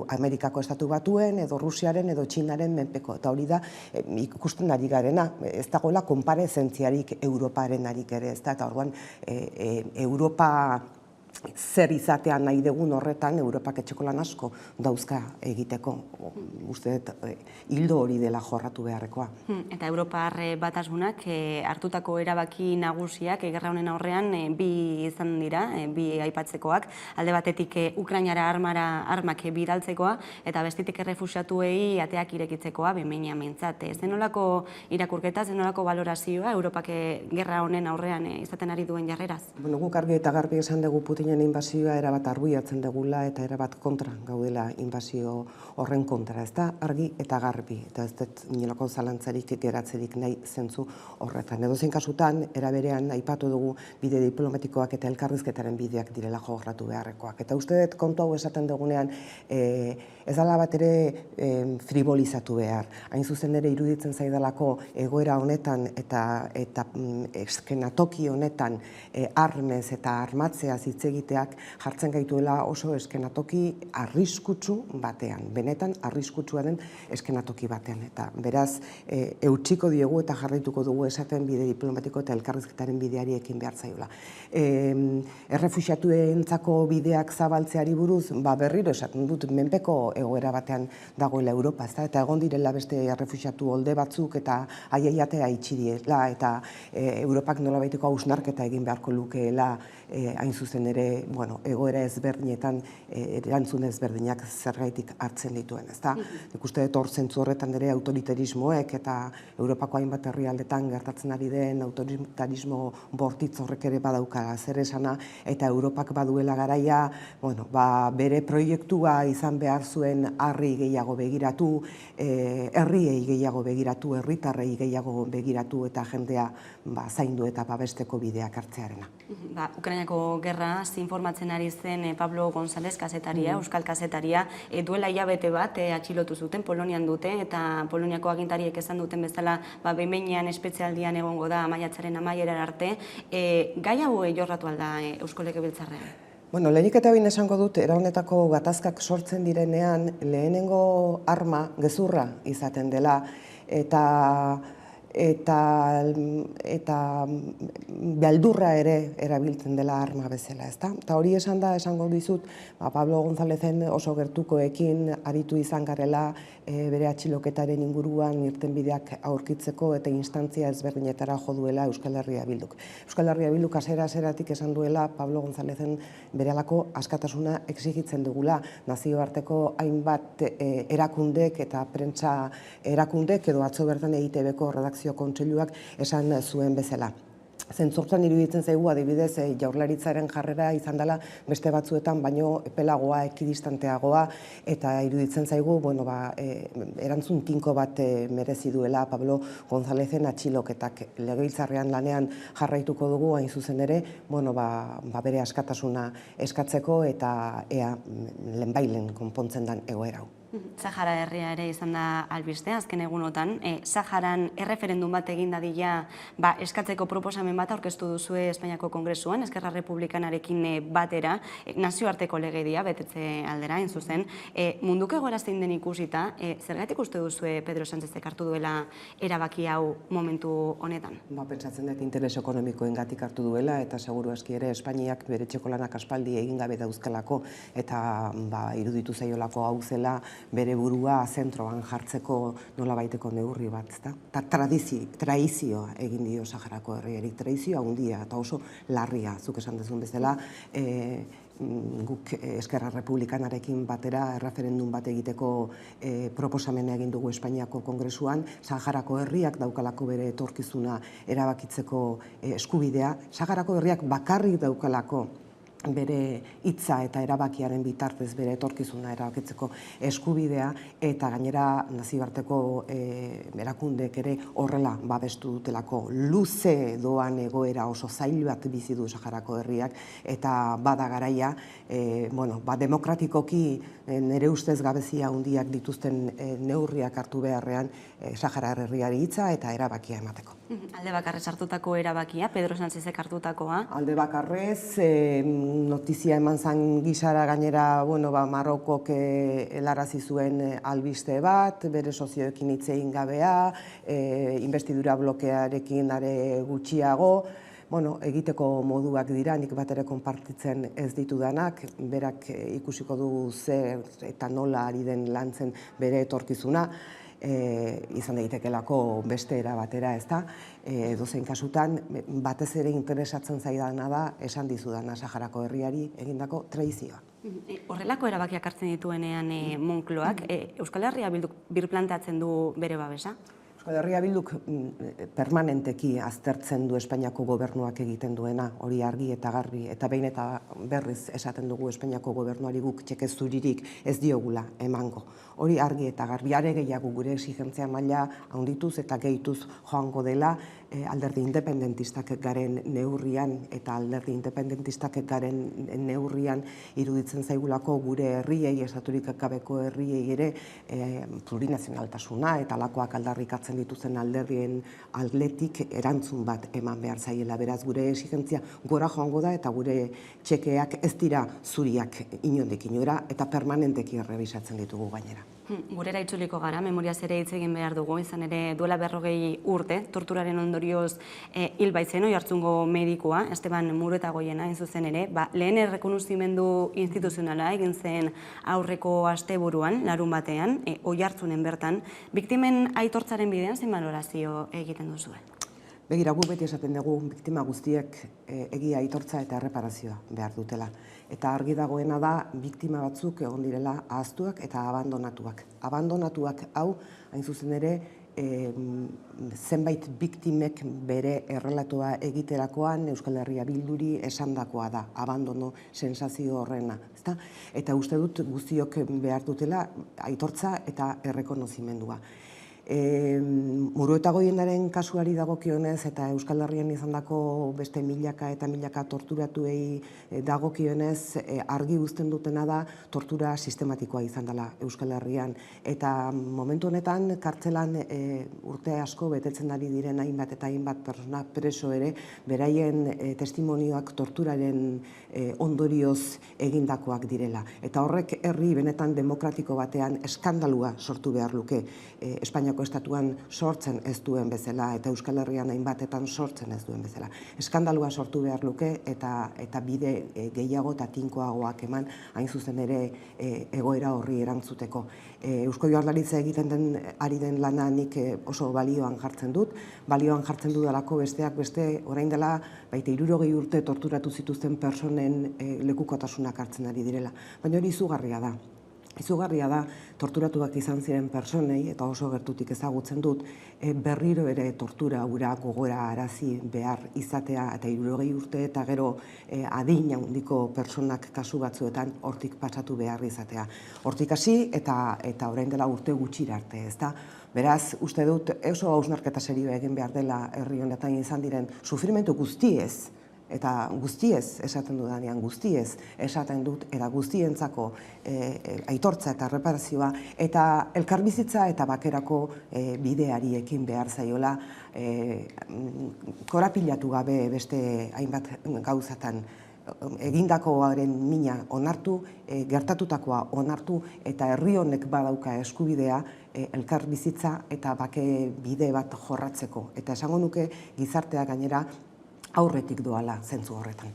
Amerikako estatu batuen, edo Rusiaren, edo Txinaren menpeko, eta hori da ikusten ari garena, ez dagoela konparezentziarik Europarenarik ere, ezta? Eta orduan Europa zer izatea nahi dugun horretan Europak etxeko lan asko dauzka egiteko. Uste dut hildo hori dela jorratu beharrekoa. Eta Europar Batasunak hartutako erabaki nagusiak gerra honen aurrean bi izan dira, bi aipatzekoak. Alde batetik Ukrainara armak bidaltzekoa eta bestetik errefuxiatuei ateak irekitzekoa, behin behintzat. Zenolako irakurketa, zenolako balorazioa Europak gerra honen aurrean izaten ari duen jarreraz? Guk argi eta garbi esan dugu Putinen inbasioa erabat arbuiatzen dugula eta erabat kontra gaudela inbasio horren kontra, ez da argi eta garbi, eta ez dut inolako zalantzarik geratzerik nahi zentzu horretan. Edozein kasutan, eraberean aipatu dugu bide diplomatikoak eta elkarrizketaren bideak direla jorratu beharrekoak. Eta uste dut kontu hau esaten dugunean ez dela bat ere fribolizatu behar. Hain zuzen ere iruditzen zaidalako egoera honetan eta eskenatoki honetan armez eta armatzeaz hitz egiteak jartzen gaituela oso eskenatoki arriskutsu batean, benetan arriskutsua den eskenatoki batean. Eta beraz, eutsiko diogu eta jarraituko dugu esaten bide diplomatiko eta elkarrizketaren bideari ekin behar zaiola. Errefuxiatuentzako bideak zabaltzeari buruz, berriro esaten dut menpeko egoera batean dagoela Europa, eta egon direla beste errefuxiatu holde batzuk eta aiatea itxi diela, eta Europak nolabaiteko hausnarketa egin beharko lukeela hain zuzen ere, egoera ezberdinetan erantzun ezberdinak zergaitik hartzen dituen, ezta? Ikuste dut hor zentzu horretan ere autoritarismoek eta Europako hainbat herrialdetan gertatzen ari den autoritarismo bortitz horrek ere badaukala zer esana, eta Europak baduela garaia, bere proiektua izan behar zuen harri gehiago begiratu, herriei gehiago begiratu, herritarrei gehiago begiratu eta jendea zaindu eta babesteko bideak hartzearena. Ukrainako gerra informatzen ari zen Pablo González kazetaria, euskal kazetaria, duela hilabete bat atxilotu zuten, Polonian dute, eta Poloniako agintariek esan duten bezala behin-behinean espezialdian egongo da maiatzaren amaierar arte. Gai hau jorratu alda Eusko Legebiltzarrean? Lehenik eta behin esango dut, era honetako gatazkak sortzen direnean, lehenengo arma gezurra izaten dela, eta beldurra ere erabiltzen dela arma bezala, ezta? Eta hori esango dizut, Pablo Gonzálezen oso gertukoekin aritu izan garela bere atxiloketaren inguruan irtenbideak aurkitzeko eta instantzia ezberdinetara jo duela Euskal Herria Bilduk. Euskal Herria Bilduk hasiera-hasieratik esan duela Pablo Gonzálezen berehalako askatasuna exigitzen dugula, nazioarteko hainbat erakundek eta prentsa erakundek edo atzo bertan EITB-ko redakzio kontseiluak esan zuen bezala. Zentzortan iruditzen zaigu adibidez Jaurlaritzaren jarrera izan dela beste batzuetan baino epelagoa, ekidistanteagoa, eta iruditzen zaigu erantzun tinko bat merezi duela Pablo Gonzálezen atxiloketak. Legebiltzarrean lanean jarraituko dugu hain zuzen ere, bere askatasuna eskatzeko eta ea lehenbailen konpontzen den egoera hau. Sahara herria ere izan da albiste, azken egunotan. Saharan erreferendum bat egin dadila eskatzeko proposamen bat aurkeztu duzue Espainiako Kongresuan, Eskerra Republikanarekin batera, nazioarteko legedia betetze aldera, hain zuzen. Munduko egoera zein den ikusita, zergatik uste duzue Pedro Sánchezek hartu duela erabaki hau momentu honetan? Pentsatzen dut interes ekonomikoengatik hartu duela, eta seguru aski ere Espainiak bere etxeko lanak aspaldi egin gabe dauzkalako, eta iruditu zaiolako hau zela bere burua zentroan jartzeko nolabaiteko neurri bat, eta traizioa egin dio Saharako herriari, traizioa handia eta oso larria, zuk esan dezun bezala, guk Eskerra Republikanarekin batera erreferendum bat egiteko proposamena egin dugu Espainiako Kongresuan, Saharako herriak daukalako bere etorkizuna erabakitzeko eskubidea, Saharako herriak bakarrik daukalako bere hitza eta erabakiaren bitartez bere etorkizuna erabakitzeko eskubidea, eta gainera nazioarteko erakundek ere horrela babestu dutelako. Luze doan egoera oso zail bat bizi du Saharako herriak, eta bada garaia demokratikoki nire ustez gabezia handiak dituzten neurriak hartu beharrean Sahara herriari hitza eta erabakia emateko. Alde bakarrez hartutako erabakia, Pedro Sánchezek hartutakoa? Alde bakarrez, notizia eman zan gisara gainera, Marokok helarazi zuen albiste bat, bere sozioekin hitz egin gabea, investidura blokearekin are gutxiago, egiteko moduak dira, nik bat ere konpartitzen ez ditudanak, berak ikusiko du zer eta nola ari den lantzen bere etorkizuna, izan daitekelako beste era batera, ez da, edozein kasutan, batez ere interesatzen zaidana da, esan dizudana Saharako herriari egindako traizioa. Horrelako erabakiak hartzen dituenean Moncloak, Euskal Herria Bilduk birplanteatzen du bere babesa? Euskal Herria Bilduk permanenteki aztertzen du Espainiako gobernuak egiten duena, hori argi eta garbi, eta behin eta berriz esaten dugu Espainiako gobernuari guk txeke zuririk ez diogula emango. Hori argi eta garbi, are gehiago gure exigentzia maila handituz eta gehituz joango dela alderdi independentistak garen neurrian, eta alderdi independentistak garen neurrian iruditzen zaigulako gure herriei, estaturik gabeko herriei ere plurinazionaltasuna eta alakoak aldarrikatzen dituzen alderdien aldetik erantzun bat eman behar zaiela. Beraz, gure exigentzia gora joango da, eta gure txekeak ez dira zuriak inondik inora, eta permanenteki errebisatzen ditugu gainera. Gurera itzuliko gara, memoriaz ere hitz egin behar dugu, izan ere duela 40 urte, torturaren ondorioz hil baitzen Oiartzungo medikua, Esteban Muruetagoiena hain zuzen ere, lehen errekonozimendu instituzionala egin zen aurreko asteburuan, larun batean, Oiartzunen bertan, biktimen aitortzaren bidean zein balorazio egiten duzue? Begira, gu beti esaten dugu, biktima guztiek egia aitortza eta erreparazioa behar dutela. Eta argi dagoena da, biktima batzuk egon direla ahaztuak eta abandonatuak. Abandonatuak hau, hain zuzen ere, zenbait biktimek bere errelatoa egiterakoan Euskal Herria Bilduri esandakoa da, abandono sensazio horrena. Eta uste dut guztiok behar dutela aitortza eta errekonozimendua. Muruetagoienaren kasuari dagokionez eta Euskal Herrian izandako beste milaka eta milaka torturatuei dagokionez argi uzten dutena da tortura sistematikoa izan dela Euskal Herrian, eta momentu honetan kartzelan urte asko betetzen ari diren hainbat eta hainbat persona preso ere beraien testimonioak torturaren ondorioz egindakoak direla, eta horrek herri benetan demokratiko batean eskandalua sortu behar luke. Espainiako estatuan sortzen ez duen bezala, eta Euskal Herrian hainbatetan sortzen ez duen bezala. Eskandalua sortu behar luke, eta bide gehiago eta tinkoagoak eman hain zuzen ere egoera horri erantzuteko. Eusko Jaurlaritza egiten ari den lana nik oso balioan jartzen dut. Balioan jartzen dudalako besteak beste, orain dela, 60 urte torturatu zituzten personen lekukotasunak hartzen ari direla. Baina hori izugarria da. Izugarria da, torturatuak izan ziren personei, eta oso gertutik ezagutzen dut, berriro ere tortura hura gogora arazi behar izatea, eta 60 urte eta gero adin handiko personak kasu batzuetan hortik pasatu behar izatea. Hortik hasi eta orain dela urte gutxira arte, ezta? Beraz, uste dut oso hausnarketa serioa egin behar dela herri honetan izan diren sufrimendu guztiez eta guztiez esaten dudanean, guztiez esaten dut, eta guztientzako aitortza eta reparazioa, eta elkarbizitza eta bakerako bideari ekin behar zaiola, korapilatu gabe beste hainbat gauzatan, egindakoaren mina onartu, gertatutakoa onartu, eta herri honek badauka eskubidea elkarbizitza eta bake bide bat jorratzeko. Eta esango nuke gizartea gainera aurretik doala zentzu horretan.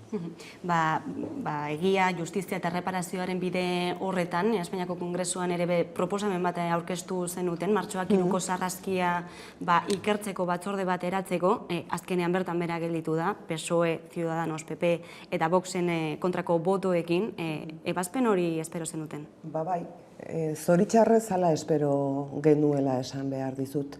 Egia, justizia eta reparazioaren bide horretan, Espainiako Kongresuan ere proposamen bat aurkeztu zenuten, martxoak 3ko sarraskia ikertzeko batzorde bat eratzeko, azkenean bertan bera gelditu da, PSOE, Ciudadanos, PP eta Voxen kontrako botoekin, ebazpen hori espero zenuten? Bai, zoritxarrez hala espero genuela esan behar dizut.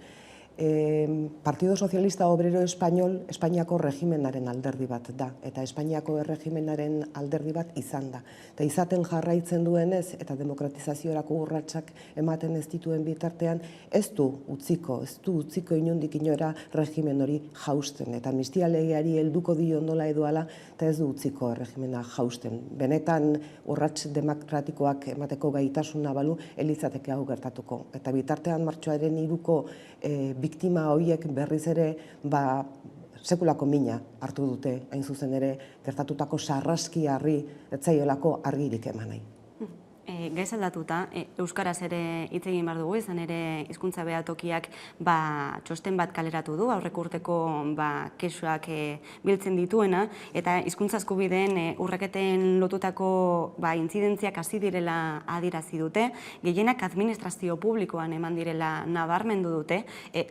Partido Socialista Obrero Español Espainiako regimenaren alderdi bat da, eta Espainiako regimenaren alderdi bat izan da. Eta izaten jarraitzen duenez, eta demokratizaziorako urratsak ematen ez dituen bitartean, ez du utziko inondik inora regimen hori jausten. Eta amnistia legeari helduko dio nola edo ala, eta ez du utziko regimena jausten. Benetan urrats demokratikoak emateko gaitasuna balu, elitzateke hau gertatuko. Eta bitartean martxoaren 3ko biktima horiek berriz ere sekulako mina hartu dute, hain zuzen ere, gertatutako sarraskiarri etzaiolako argirik eman nahi. Gaiz aldatuta, euskaraz ere hitz egin behar dugu, izan ere hizkuntza behatokiak txosten bat kaleratu du, aurreko urteko kexuak biltzen dituena, eta hizkuntza eskubideen urraketen lotutako intzidentziak hasi direla adierazi dute, gehienak administrazio publikoan eman direla nabarmendu dute.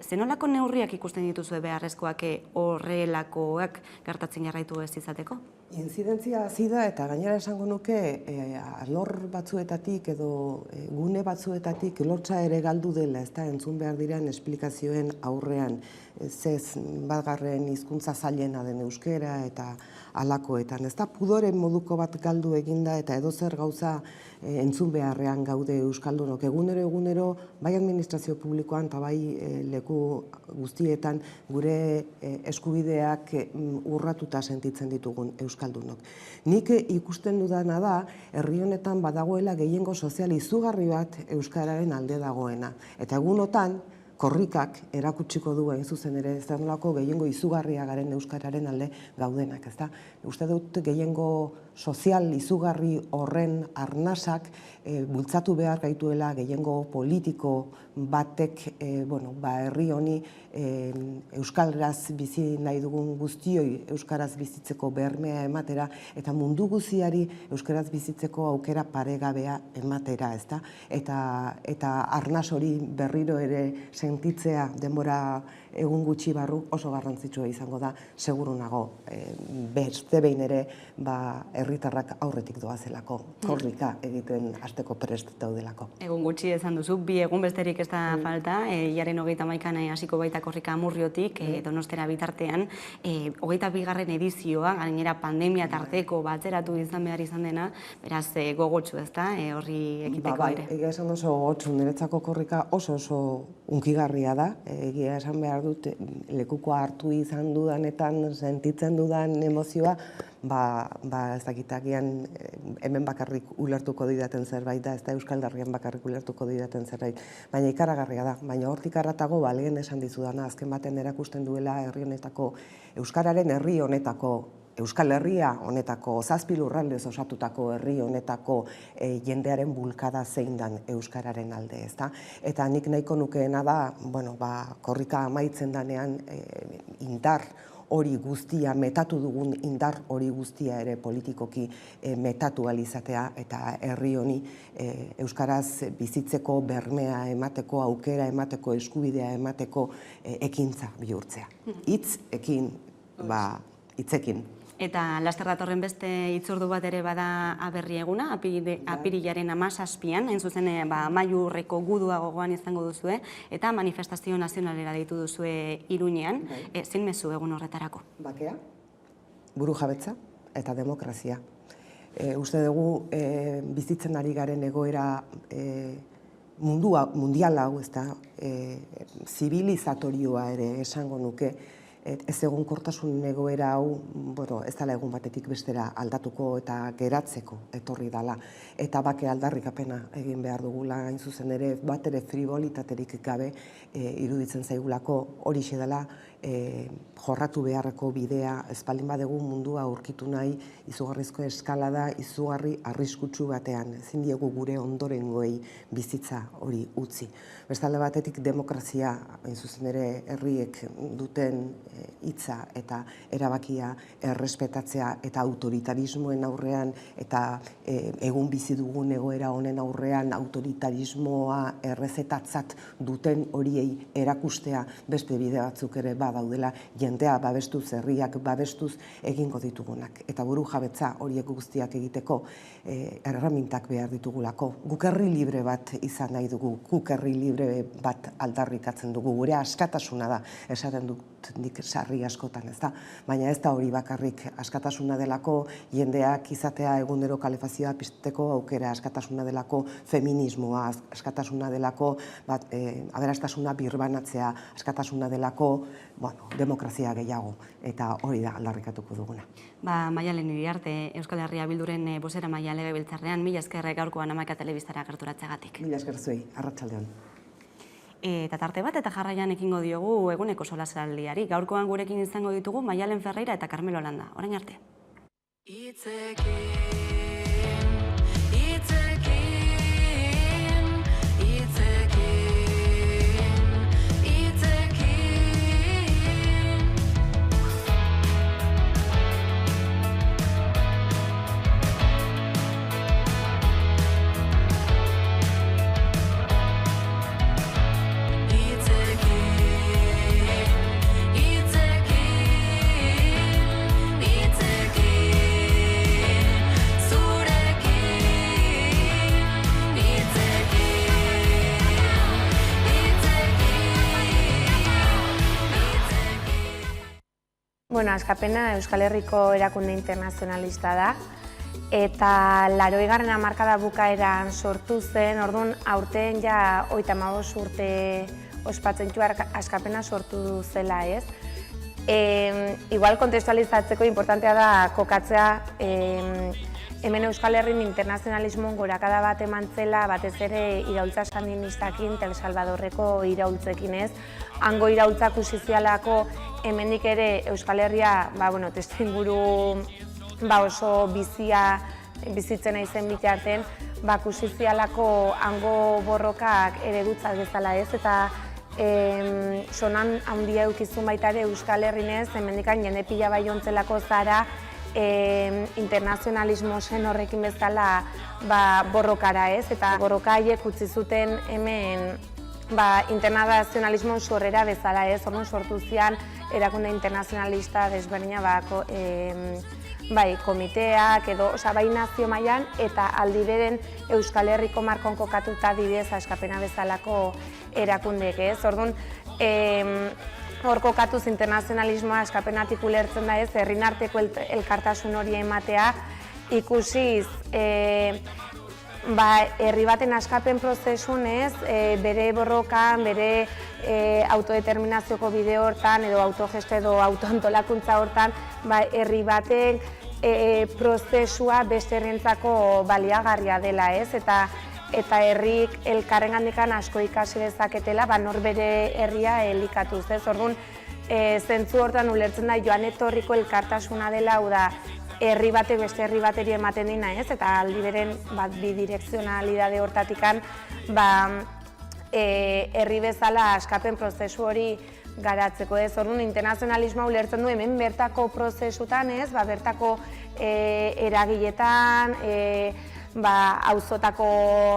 Zenolako neurriak ikusten dituzue beharrezkoak horrelakoak gertatzen jarraitu ez izateko? Intzidentzia hasi da, eta gainera esango nuke alor batzuetatik edo gune batzuetatik lotsa ere galdu dela, ez da, entzun behar diren esplikazioen aurrean, zez batgarren hizkuntza zailena den euskera eta alakoetan, ez da, pudoren moduko bat galdu eginda eta edozer gauza entzun beharrean gaude euskaldunok. Egunero, bai administrazio publikoan eta bai leku guztietan gure eskubideak urratuta sentitzen ditugun euskaldunok. Nik ikusten dudana da, herri honetan badagoela gehiengo sozial izugarri bat euskararen alde dagoena. Eta egunotan, korrikak erakutsiko du hain zuzen ere ez da nolako gehiengo izugarria garen euskararen alde gaudenak, ez da? Uste dut gehiengo sozial izugarri horren arnasak bultzatu behar gaituela gehiengo politiko batek herri honi euskaraz bizi nahi dugun guztioi euskaraz bizitzeko bermea ematera eta mundu guztiari euskaraz bizitzeko aukera paregabea ematera, ez da? Eta arnas hori berriro ere sentitzea denbora egun gutxi barru oso garrantzitsua izango da, seguru nago beste behin ere herritarrak aurretik doazelako, korrika egiten hasteko prest daudelako. Egun gutxi esan duzu, 2 egun besterik ez da falta, hilaren 31an hasiko baita korrika Amurriotik, Donostera bitartean, 22. edizioa, gainera pandemia tarteko batzeratu izan behar izan dena, beraz gogotsu ez da, horri ekiteko ere. Egia esan oso gogotsu, niretzako korrika oso unkigarria da, egia esan behar dut lekukoa hartu izan dudanetan, sentitzen dudan emozioa, ez dakitagian hemen bakarrik ulertuko didaten zerbait da, ez da Euskal Herrian bakarrik ulertuko didaten zerbait, baina ikaragarria da, baina hortik arratago lehen esan dizudana, azken baten erakusten duela herri honetako, euskararen herri honetako, Euskal Herria honetako, 7 lurraldez osatutako herri honetako jendearen bulkada zein dan euskararen alde, ez da? Eta nik nahiko nukeena da, korrika amaitzen danean indar hori guztia, metatu dugun indar hori guztia ere politikoki metatu alizatea eta herri honi euskaraz bizitzeko bermea emateko, aukera emateko, eskubidea emateko ekintza bihurtzea. Hitzekin. Eta laster datorren beste hitzordu bat ere bada aberri eguna, apirilaren 17an, hain zuzen amaiurreko gudua gogoan izango duzue, eta manifestazio nazionalera deitu duzue Iruñean, zein mezu egun horretarako? Bakea, burujabetza eta demokrazia. Uste dugu bizitzen ari garen egoera mundial hau, ez da, zibilizatorioa ere esango nuke, ezegonkortasun egoera hau, ez dela egun batetik bestera aldatuko eta geratzeko etorri dela. Eta bake aldarrikapena egin behar dugula, hain zuzen ere, bat ere frivolitaterik gabe iruditzen zaigulako horixe dela jorratu beharreko bidea, espaldin badugu mundua aurkitu nahi izugarrizko eskalada, izugarri arriskutsu batean, ezin diegu gure ondorengoei bizitza hori utzi. Bestalde batetik demokrazia, hain zuzen ere herriek duten hitza eta erabakia errespetatzea eta autoritarismoen aurrean eta egun bizi dugun egoera honen aurrean autoritarismoa errezetatzat duten horiei erakustea beste bide batzuk ere badaudela, jendea babestuz, herriak babestuz egingo ditugunak. Eta buru jabetza horiek guztiak egiteko erremintak behar ditugulako. Guk herri libre bat izan nahi dugu, guk herri libre bat aldarrikatzen dugu, gure askatasuna da, esaten dut nik sarri askotan, ez da? Baina ez da hori bakarrik, askatasuna delako jendeak izatea egunero kalefazioa pizteko aukera, askatasuna delako feminismoa, askatasuna delako aberastasuna birbanatzea, askatasuna delako demokrazia gehiago, eta hori da aldarrikatuko duguna. Maialen Iriarte, Euskal Herria Bilduren bozera maila legebiltzarrean, mila esker gaurkoan Hamaika Telebistara gerturatzagatik. Mila esker zuei, arratsaldeon. Eta tarte bat eta jarraian ekingo diogu eguneko solasaldiari. Gaurkoan gurekin izango ditugu Maialen Ferreira eta Carmelo Landa. Orain arte. Askapena Euskal Herriko erakunde internazionalista da eta 80. hamarkada bukaeran sortu zen, orduan aurten ja 35 urte ospatzen Askapena sortu zela, ez? Igual kontestualizatzeko importantea da kokatzea hemen Euskal Herrin internazionalismoan gorakada bat eman zela, batez ere iraultza sandinistakin, El Salvadorreko iraultzekin, ez? Hango iraultzak usizialako hemendik ere Euskal Herria testuinguru oso bizitzen aizen bitartean, kusizialako hango borrokak eredutzak bezala, ez? Eta sonan handia eukizun baita ere Euskal Herrinez, hemendikan jende pila bai ontzelako zara internazionalismo zen horrekin bezala borrokara, ez? Eta borroka haiek utzi zuten hemen internazionalismo sorrera bezala, ez? Orduan sortu zian erakunde internazionalista desberdina komiteak edo bai nazio mailan eta aldi beren Euskal Herriko markon kokatuta dibidez Askapena bezalako erakundeek, ez? Orduan hor kokatuz internazionalismoa Askapenatik ulertzen da, ez? Herrin arteko elkartasun hori ematea ikusiz herri baten askapen prozesun, ez? Bere borrokan, bere autodeterminazioko bide hortan edo autogesto edo autoantolakuntza hortan herri baten prozesua beste herrientzako baliagarria dela, ez? Eta herrik elkarrengandikan asko ikasi dezaketela, nor bere herria elikatuz, ez? Orduan, zentzu hortan ulertzen da joan etorriko elkartasuna dela, hau da, herri batek beste herri bateri ematen dina, ez? Eta aldi beren bidirekzionalidade hortatikan herri bezala askapen prozesu hori garatzeko, ez? Orduan, internazionalismoa ulertzen du hemen bertako prozesutan, ez? Bertako eragiletan, auzotako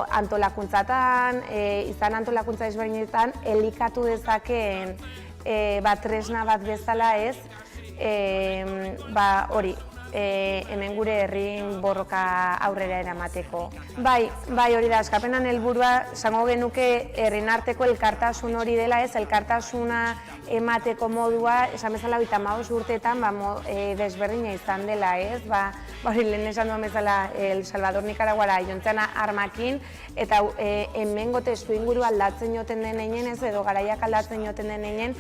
antolakuntzatan, izan antolakuntza ezberdinetan, elikatu dezakeen tresna bat bezala, ez? Hori, hemen gure herrin borroka aurrera eramateko. Bai, hori da, askapenan helburua zango genuke herrin arteko elkartasun hori dela, ez, elkartasuna emateko modua, esan bezala 35 urteetan desberdina izan dela, ez, hori lehen esan duan bezala El Salvador Nikaraguara jontzen armakin, eta hemengo testu inguru aldatzen joten den einen, ez, edo garaiak aldatzen joten den einen,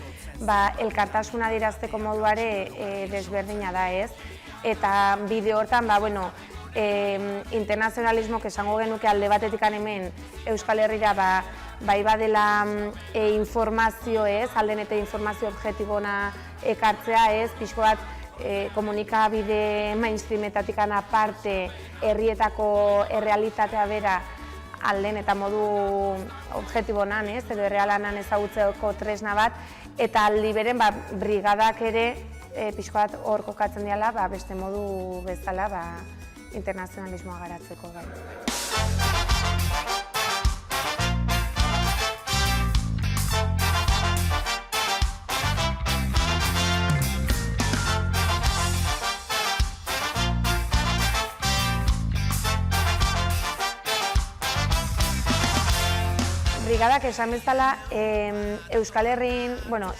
elkartasuna dirazteko moduare desberdina da, ez. Eta bideo hortan, internazionalismok esango genuke alde batetik hemen Euskal Herrira bai badela informazio ez, alden eta informazio objektibona ekartzea ez, pixko bat komunikabide mainstreametatik aparte herrietako errealitatea bera alden eta modu objektibonan ez, edo errealanan ezagutzeko tresna bat, eta aldi beren brigadak ere pixko bat hor kokatzen diala, beste modu bezala internazionalismoa garatzeko gai. Brigadak esan bezala Euskal Herrin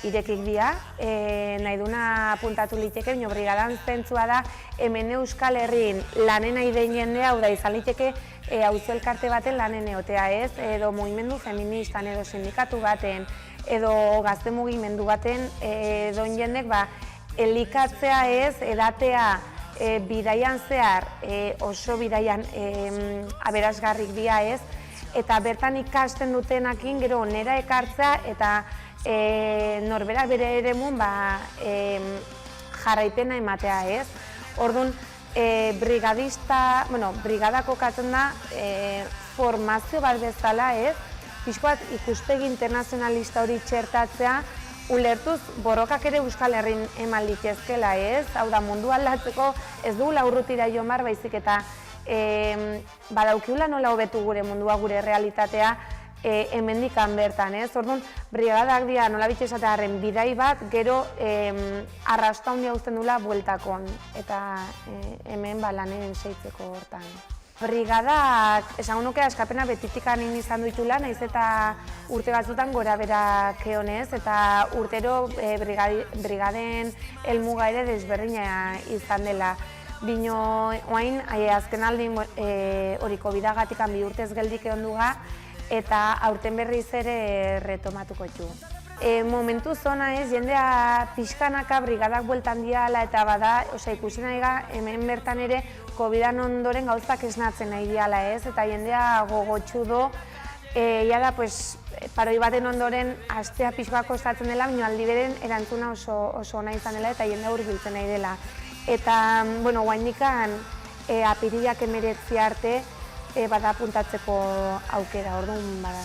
irekik dira, nahi duna apuntatu liteke, baina brigadan zentzua da hemen Euskal Herrin lanen nahi den jendea, hau da izan liteke auzo elkarte baten lanen egotea ez, edo mugimendu feministan, edo sindikatu baten, edo gazte mugimendu baten, edo jendek elikatzea ez, edatea bidaian zehar, oso bidaian aberasgarrik dira ez, eta bertan ikasten dutenakin gero onera ekartzea eta norbera bere eremun jarraipena ematea ez. Orduan, brigadak kokatzen da formazio bat bezala ez, pixko bat ikuspegi internazionalista hori txertatzea, ulertuz borrokak ere Euskal Herrin eman litezkela ez, hau da mundu aldatzeko ez dugula urrutira joan bar baizik eta badaukiula nola hobetu gure mundua, gure realitatea hemendikan bertan, ez? Orduan, brigadak dira nola esatearen bidai bat, gero arrasta handia uzten dula bueltakon, eta hemen lanen seitzeko hortan. Brigadak, esango nuke askapena betitikan izan ditula, naiz eta urte batzutan gora bera keonez, eta urtero brigaden helmuga ere desberdina izan dela. Bino, oain, azken aldin hori COVID-agatik 2 urtez geldik egon duga, eta aurten berriz ere retomatuko txu. Momentu zona ez, jendea pixkanaka brigadak bueltan diala eta ikusi nahi hemen bertan ere COVID-an ondoren gauzak esnatzen nahi diala ez, eta jendea gogotxu do, jada paroi baten ondoren astea pixkoak kostatzen dela, baina aldi beren erantzuna oso ona izan dela eta jendea hurbiltzen nahi dela. Eta, guainikan apirilak 19 arte bada apuntatzeko aukera, orduan bada.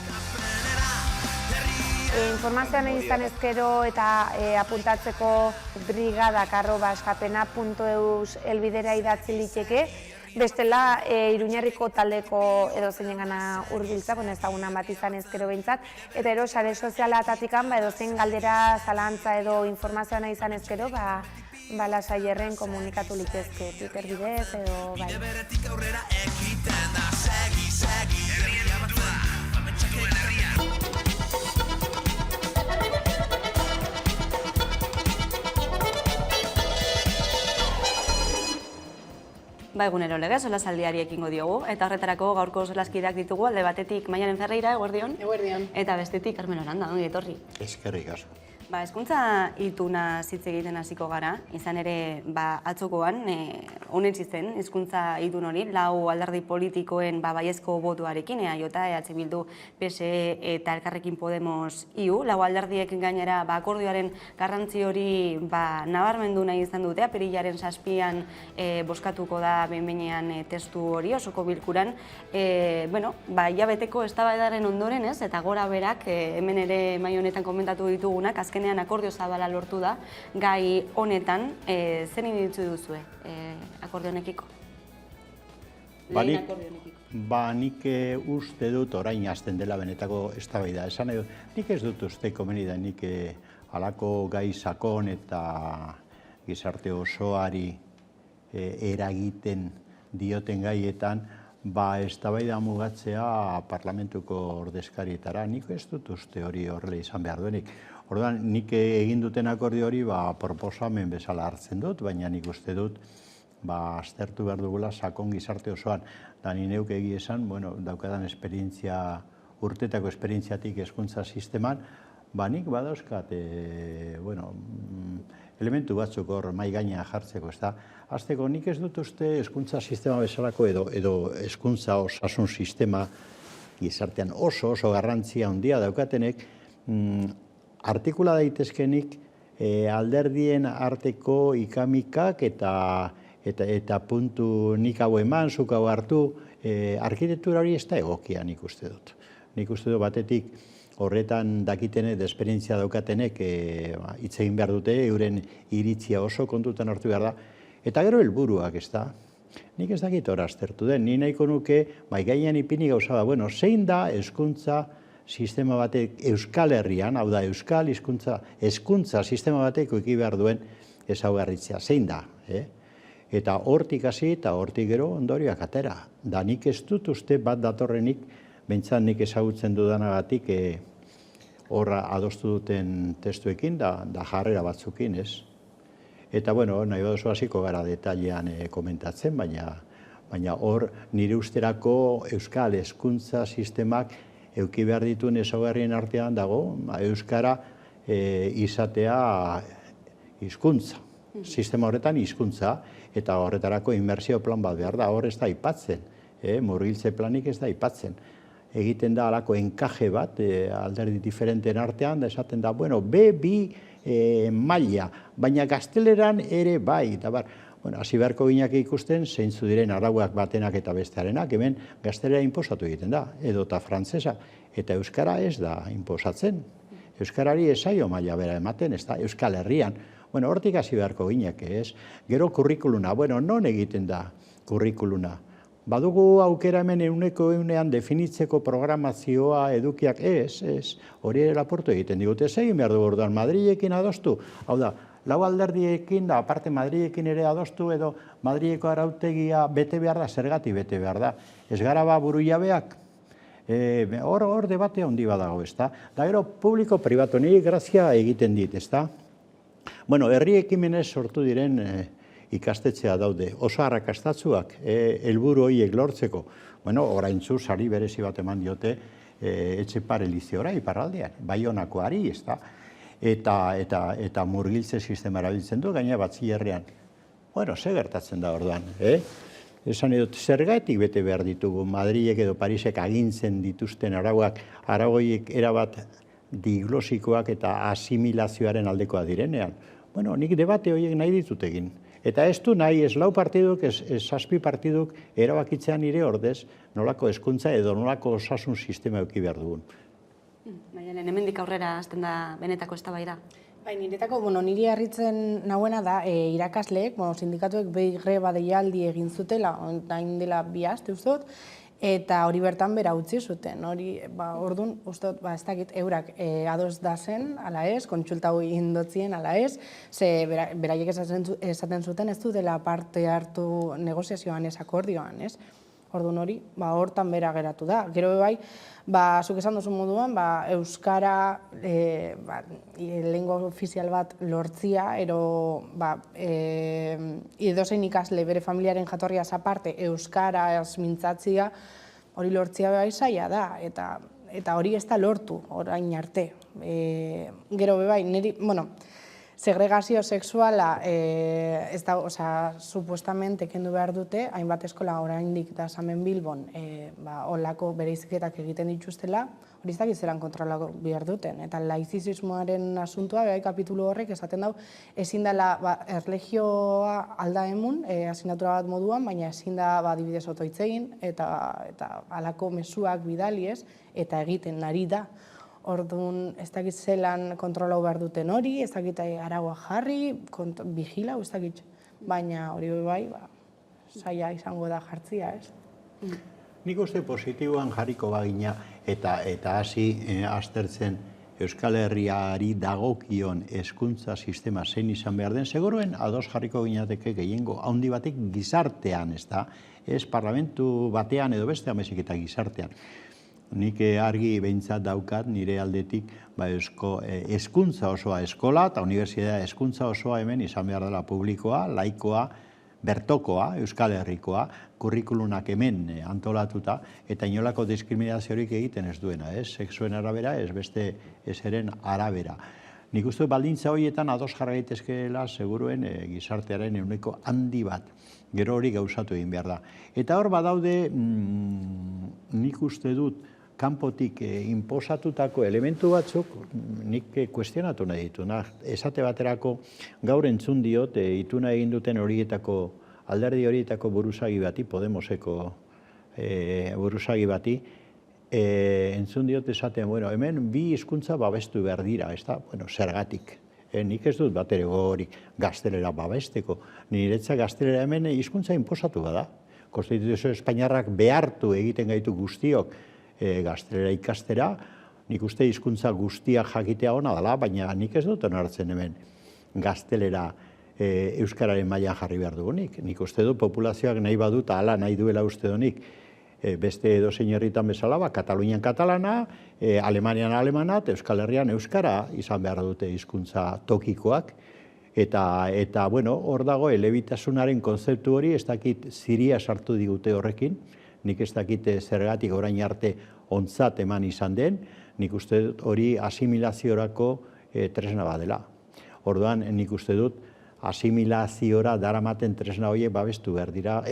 Informazioa nahi izan ezkero eta apuntatzeko brigadak@askapena.eus elbidera idatzi liteke. Bestela, Iruñerriko taldeko edo zeinen gana hurbiltza, ezagunan bat izan ezkero behintzat, eta ero sare sozialatatikan edo zein galdera, zalantza edo informazioa nahi izan ezkero, lasaierren komunikatu litezke, Twitter bidez edo bai. Egunero legez, solasaldiari ekingo diogu, eta horretarako gaurko solaskideak ditugu, alde batetik Maialen Ferreira, eguerdion. Eguerdion. Eta bestetik Carmen Oranda, ongi etorri. Eskerrik asko. Hezkuntza ituna hitz egiten hasiko gara, izan ere atzokoan onetsi zen hizkuntza itun hori, 4 alderdi politikoen baiezko botoarekin, EAJ, EH Bildu, PSE eta Elkarrekin Podemos IU, 4 alderdiek gainera akordioaren garrantzi hori nabarmendu nahi izan dute, apirilaren 7an bozkatuko da behin-behinean testu hori osoko bilkuran, hilabeteko eztabaidaren ondoren ez, eta gora berak hemen ere mahai honetan komentatu ditugunak, azkenean akordio zabala lortu da, gai honetan, zen iritzi duzue akordio honekiko? Nik uste dut orain hasten dela benetako eztabaida. Esan edo, nik ez dut uste komeni da nik halako gai sakon eta gizarte osoari eragiten dioten gaietan, eztabaida mugatzea parlamentuko ordezkarietara. Nik ez dut uste hori horrela izan behar duenik. Orduan, nik egin duten akordio hori proposamen bezala hartzen dut, baina nik uste dut aztertu behar dugula sakon gizarte osoan. Da ni neuk egia esan, daukadan esperientzia, urtetako esperientziatik hezkuntza sisteman, nik badauzkat, elementu batzuk hor mai gainean jartzeko, ez da. Azteko, nik ez dut uste hezkuntza sistema bezalako edo hezkuntza osasun sistema gizartean oso garrantzia handia daukatenek, artikula daitezkenik alderdien arteko ikamikak eta puntu nik hau eman, zuk hau hartu, arkitektura hori ez da egokia nik uste dut. Nik uste dut batetik horretan dakitenek, esperientzia daukatenek hitz egin behar dute, euren iritzia oso kontutan hartu behar da. Eta gero helburuak, ez da. Nik ez dakit hor aztertu den, ni nahiko nuke, gainean ipini gauza da, zein da hezkuntza sistema batek Euskal Herrian, hau da Euskal hezkuntza sistema batek eki behar duen ezaugarritzea, zein da. Eta hortik hasi eta hortik gero ondorioak atera. Da nik ez dut uste bat datorrenik, behintzat nik ezagutzen dudanagatik horra adostu duten testuekin, da jarrera batzukin, ez? Eta, nahi baduzu hasiko gara detailean komentatzen, baina hor nire usterako Euskal hezkuntza sistemak eduki behar dituen ezaugarrien artean dago, Euskara izatea hizkuntza. Sistema horretan hizkuntza, eta horretarako inmersio plan bat behar da, hor ez da aipatzen, murgiltze planik ez da aipatzen. Egiten da alako enkaje bat, alderdi diferenten artean, da esaten da, B2 maila, baina gazteleran ere bai, eta hasi beharko ginak ikusten, zeintzu diren arauak batenak eta bestearenak, hemen gaztelera inposatu egiten da, edota frantsesa, eta euskara ez da inposatzen. Euskarari ez zaio maila bera ematen, ez da, Euskal Herrian. Hortik hasi beharko ginak, ez? Gero kurrikuluna, non egiten da kurrikuluna? Badugu aukera hemen egunean definitzeko programazioa edukiak ez, hori ere laportu egiten digute, egin behar dugu orduan Madrilekin adostu, hau da, lau alderdiekin da, aparte Madrilekin ere adostu edo Madrileko arautegia bete behar da, zergatik bete behar da, ez gara buru jabeak, hor debate handi badago, ez da, da gero publiko-pribatu niri grazia egiten dit, ez da, herri ekimenez sortu diren ikastetxea daude, oso arrakastatzuak, helburu horiek lortzeko. Oraintzu sari berezi bat eman diote Etxepare Lizeora iparraldean, Baionakoari, ez da, eta murgiltze sistema erabiltzen du, gaina batzilerrean. Ze gertatzen da orduan, esan edut, zergatik bete behar ditugu, Madrilek edo Parisek agintzen dituzten araugoiek erabat diglosikoak eta asimilazioaren aldekoa direnean. Nik debate horiek nahi ditut egin. Eta ez du nahi, ez lau partiduk, ez zazpi partiduk erabakitzean nire ordez nolako hezkuntza edo nolako osasun sistema eduki behar dugun. Baina, hemendik aurrera hasten da benetako eztabaida. Niretako, niri harritzen nahuena da irakasleek, sindikatuek behi greba deialdi egin zutela, hain dela bi aste uztot, eta hori bertan bera utzi zuten. Orduan, ustot, ez dakit, eurak ados da zen, ala ez, kontsultau indotzien, ala ez, ze beraiek esaten zuten ez du dela parte hartu negoziazioan ez akordioan, ez? Orduan hori, hortan bera geratu da. Gero bai, zuk esan duzu moduan, euskara lengua ofizial bat lortzia, edozein ikasle bere familiaren jatorriaz aparte euskaraz mintzatzia, hori lortzia bai zaila da, eta hori ez da lortu orain arte. Gero bai, niri, segregazio sexuala, supuestamente kendu behar dute, hainbat eskola oraindik da Samen Bilbon, olako bereiziketak egiten dituztela, hori ez dakit zelan kontrolatu behar duten. Eta laizismoaren asuntua, kapitulu horrek esaten dau, ezin dela erlegioa alda emun, asignatura bat moduan, baina ezin da adibidez otoitzegin, eta alako mezuak bidaliez, eta egiten nari da. Orduan, ez dakit zelan kontrolau behar duten hori, ez dakit araua jarri, vigila, ez dakit, baina hori bai, zaila izango da jartzia, ez? Nik uste positiboan jarriko bagina eta hasi aztertzen Euskal Herriari dagokion hezkuntza sistema zein izan behar den, seguruen ados jarriko ginateke gehiengo handi batek gizartean, ez parlamentu batean edo bestean baizik eta gizartean. Nik argi behintzat daukat nire aldetik hezkuntza osoa eskola eta unibertsitatea hezkuntza osoa hemen izan behar dela publikoa, laikoa, bertokoa, Euskal Herrikoa, kurrikulunak hemen antolatuta, eta inolako diskriminaziorik egiten ez duena, sexuen arabera, ez beste eseren arabera. Nik uste baldintza horietan ados jarra gaitezkeela seguruen gizartearen ehuneko handi bat. Gero hori gauzatu egin behar da. Eta hor badaude, nik uste dut, kanpotik inposatutako elementu batzuk nik kuestionatu nahi ditu. Esate baterako gaur entzun diot ituna egin duten horietako, alderdi horietako buruzagi bati, Podemoseko buruzagi bati, entzun diot esaten, hemen bi hizkuntza babestu behar dira, zergatik. Nik ez dut bat ere hori gaztelera babesteko. Niretzat gaztelera hemen hizkuntza inposatu bada. Konstituzio Espainiarrak behartu egiten gaitu guztiok gaztelera ikastera, nik uste hizkuntza guztiak jakitea ona dela, baina nik ez dut onartzen hemen gaztelera euskararen mailan jarri behar dugunik. Nik uste du populazioak nahi badut, hala nahi duela uste dunik, beste edozein herritan bezala, Katalunian katalana, Alemanian alemana, Euskal Herrian euskara izan behar dute hizkuntza tokikoak, eta hor dago elebitasunaren konzeptu hori, ez dakit ziria sartu digute horrekin, nik ez dakit zergatik orain arte ontzat eman izan den, nik uste dut hori asimilaziorako tresna badela. Orduan, nik uste dut asimilaziora daramaten tresna horiek babestu behar dira,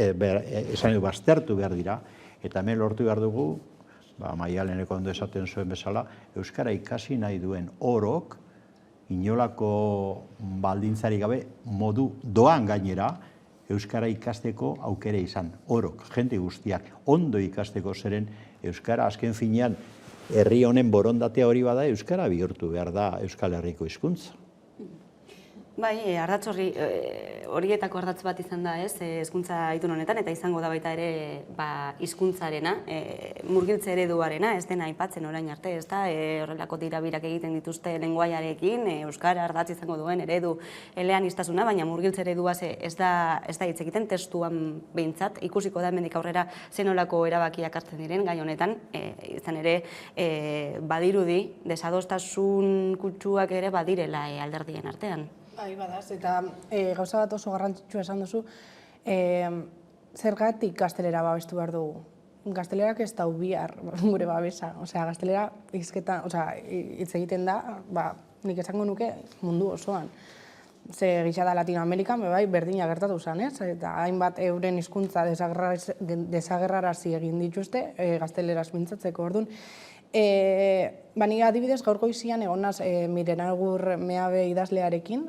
baztertu behar dira, eta hemen lortu behar dugu, Maialeneko ondo esaten zuen bezala, euskara ikasi nahi duen orok, inolako baldintzari gabe, modu doan gainera, euskara ikasteko aukere izan, orok, jente guztiak, ondo ikasteko zeren euskara azken finean herri honen borondatea hori bada euskara bihurtu behar da Euskal Herriko hizkuntza. Bai, ardatz horietako ardatz bat izan da, hezkuntza itun honetan, eta izango da baita ere hizkuntzarena, murgiltze ereduarena, ez dena aipatzen orain arte, ez da, horrelako tirabirak egiten dituzte lengoaiarekin, euskara ardatz izango duen eredu eleaniztasuna, baina murgiltze ereduaz ez da hitz egiten testuan behintzat, ikusiko da hemendik aurrera zenolako erabakiak hartzen diren gai honetan, izan ere badirudi, desadostasun kutsuak ere badirela alderdien artean. Bai, badaz, eta gauza bat oso garrantzitsua esan duzu, zergatik gaztelera babestu behar dugu. Gaztelerak ez da bihar gure babesa, gaztelera hitz egiten da, nik esango nuke mundu osoan. Ze gisa da Latinoamerikan, berdina gertatu zen, eta hainbat euren hizkuntza desagerrarazi egin dituzte, gazteleraz mintzatzeko orduan. Ni adibidez gaurko izian egonaz Miren Agur Meabe idazlearekin,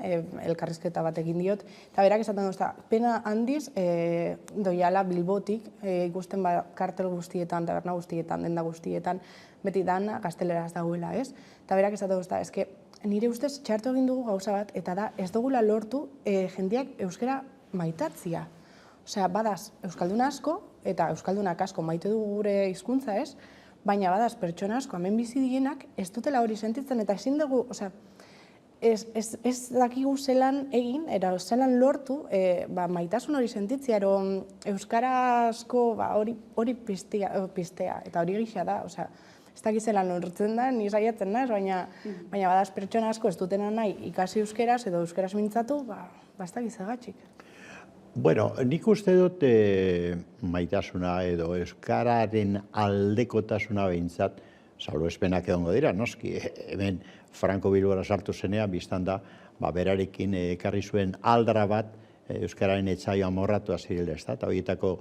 elkarrizketa bat egin diot, eta berak esaten dut, pena handiz doiala Bilbotik, ikusten kartel guztietan, taberna guztietan, denda guztietan, beti dana gazteleraz dagoela, ez? Eta berak esaten dut, eske nire ustez txartu egin dugu gauza bat, eta da ez dugula lortu jendeak euskara maitatzia. Osea, badaz, euskaldun asko, eta euskaldunak asko maite dugu gure hizkuntza, ez? Baina badaz, pertsona asko, hemen bizi dienak, ez dutela hori sentitzen, eta ezin dugu, ez dakigu zelan egin, eta zelan lortu, maitasun hori sentitzea, euskara asko hori piztea, eta hori gisa da, ez dakit zelan lortzen da, ni saiatzen naiz, baina badaz, pertsona asko ez dutena nahi ikasi euskeraz, edo euskeraz mintzatu, ez dakit zegatxik. Bueno, nik uste dut maitasuna edo euskararen aldekotasuna behintzat, salbuespenak edongo dira, noski, hemen Franco Bilbora sartu zenean, biztan da, berarekin ekarri zuen aldra bat euskararen etxaio amorratu azirela, ez da, eta horietako,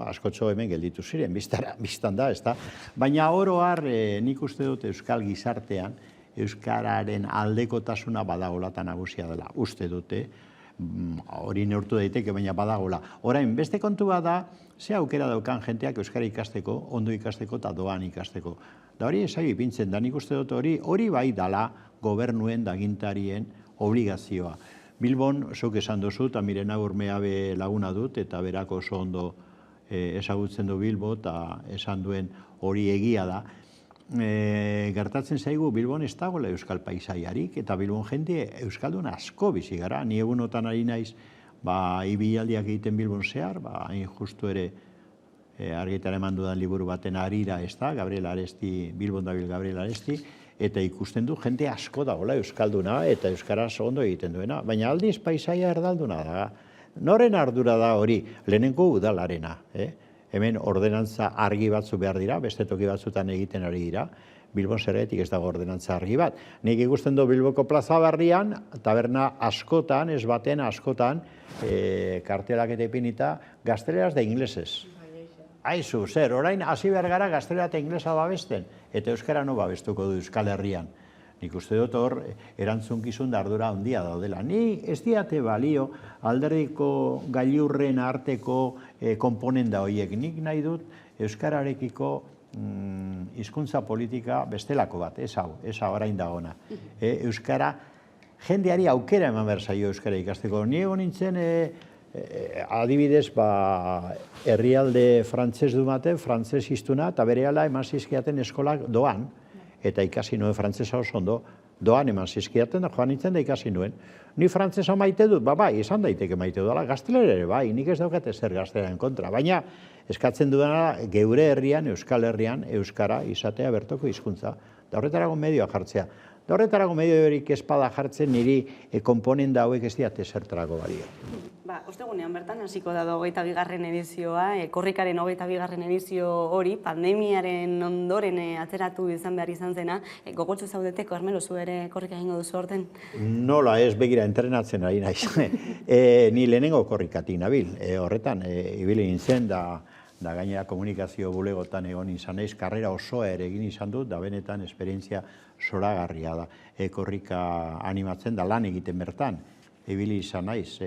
askotxo hemen gelditu ziren, biztan da, ez da. Baina oro har, nik uste dut euskal gizartean, euskararen aldekotasuna badagola eta nagusia dela, uste dute, hori neurtu daiteke, baina badagola. Orain, beste kontu bat da, ze aukera daukan jenteak euskara ikasteko, ondo ikasteko eta doan ikasteko. Da hori esai ipintzen da, nik uste dut hori bai dala gobernuen dagintarien obligazioa. Bilbon, zuk esan duzu, eta Miren Agur Meabe laguna dut, eta berako oso ondo ezagutzen du Bilbo, eta esan duen hori egia da. gertatzen zaigu Bilbon ez dagoela euskal paisaiarik, eta Bilbon jende euskaldun asko bizi gara. Ni egunotan ari naiz, ibilaldiak egiten Bilbon zehar, hain justu ere argitara eman dudan liburu baten arira ez da, Gabriel Aresti, Bilbon dabil Gabriel Aresti, eta ikusten du jende asko dagoela euskalduna eta euskaraz ondo egiten duena. Baina aldiz paisaia erdalduna da. Noren ardura da hori? Lehenengo udalarena. Hemen ordenantza argi batzu behar dira, beste toki batzutan egiten ari dira. Bilbon zergatik ez dago ordenantza argi bat. Nik ikusten du Bilboko plaza barrian, taberna askotan, ez baten askotan, kartelak eta ipinita, gazteleraz da inglesez. Aizu, zer, orain hasi behar gara gaztelera eta inglesa babesten, eta euskara no babestuko du Euskal Herrian. Nik uste dut hor, erantzunkizun da ardura handia daudela. Ni ez diate balio alderdiko gailurren arteko konponenda horiek. Nik nahi dut euskararekiko hizkuntza politika bestelako bat, ez hau orain dagona. Euskara, jendeari aukera eman behar zaio euskara ikasteko. Ni egon nintzen, adibidez, herrialde frantses du baten, frantses hiztuna, eta berehala eman zizkiaten eskolak doan, eta ikasi nuen frantsesa oso ondo, doan eman zizkiaten, da joan nintzen da ikasi nuen. Ni frantsesa maite dut, bai, esan daiteke maite dudala, gaztelera ere, bai, nik ez daukate zer gaztelaren kontra, baina eskatzen dudana geure herrian, Euskal Herrian, euskara izatea bertoko hizkuntza, da horretarago medioa jartzea. Da horretarago medioerik espada jartzen niri konponenda hauek ez diate zertarako balio. Ostegunean bertan hasiko da 22. edizioa, korrikaren 22. edizio hori, pandemiaren ondoren atzeratu izan behar izan zena, gogotsu zaudete, Karmelo, zu ere korrika egingo duzu horten? Nola ez, begira, entrenatzen ari naiz. Ni lehenengo korrikatik nabil, horretan, ibili nintzen, da gainera komunikazio bulegotan egon izan naiz, karrera osoa ere egin izan dut, da benetan esperientzia zoragarria da. Korrika animatzen da lan egiten bertan, ibili izan naiz,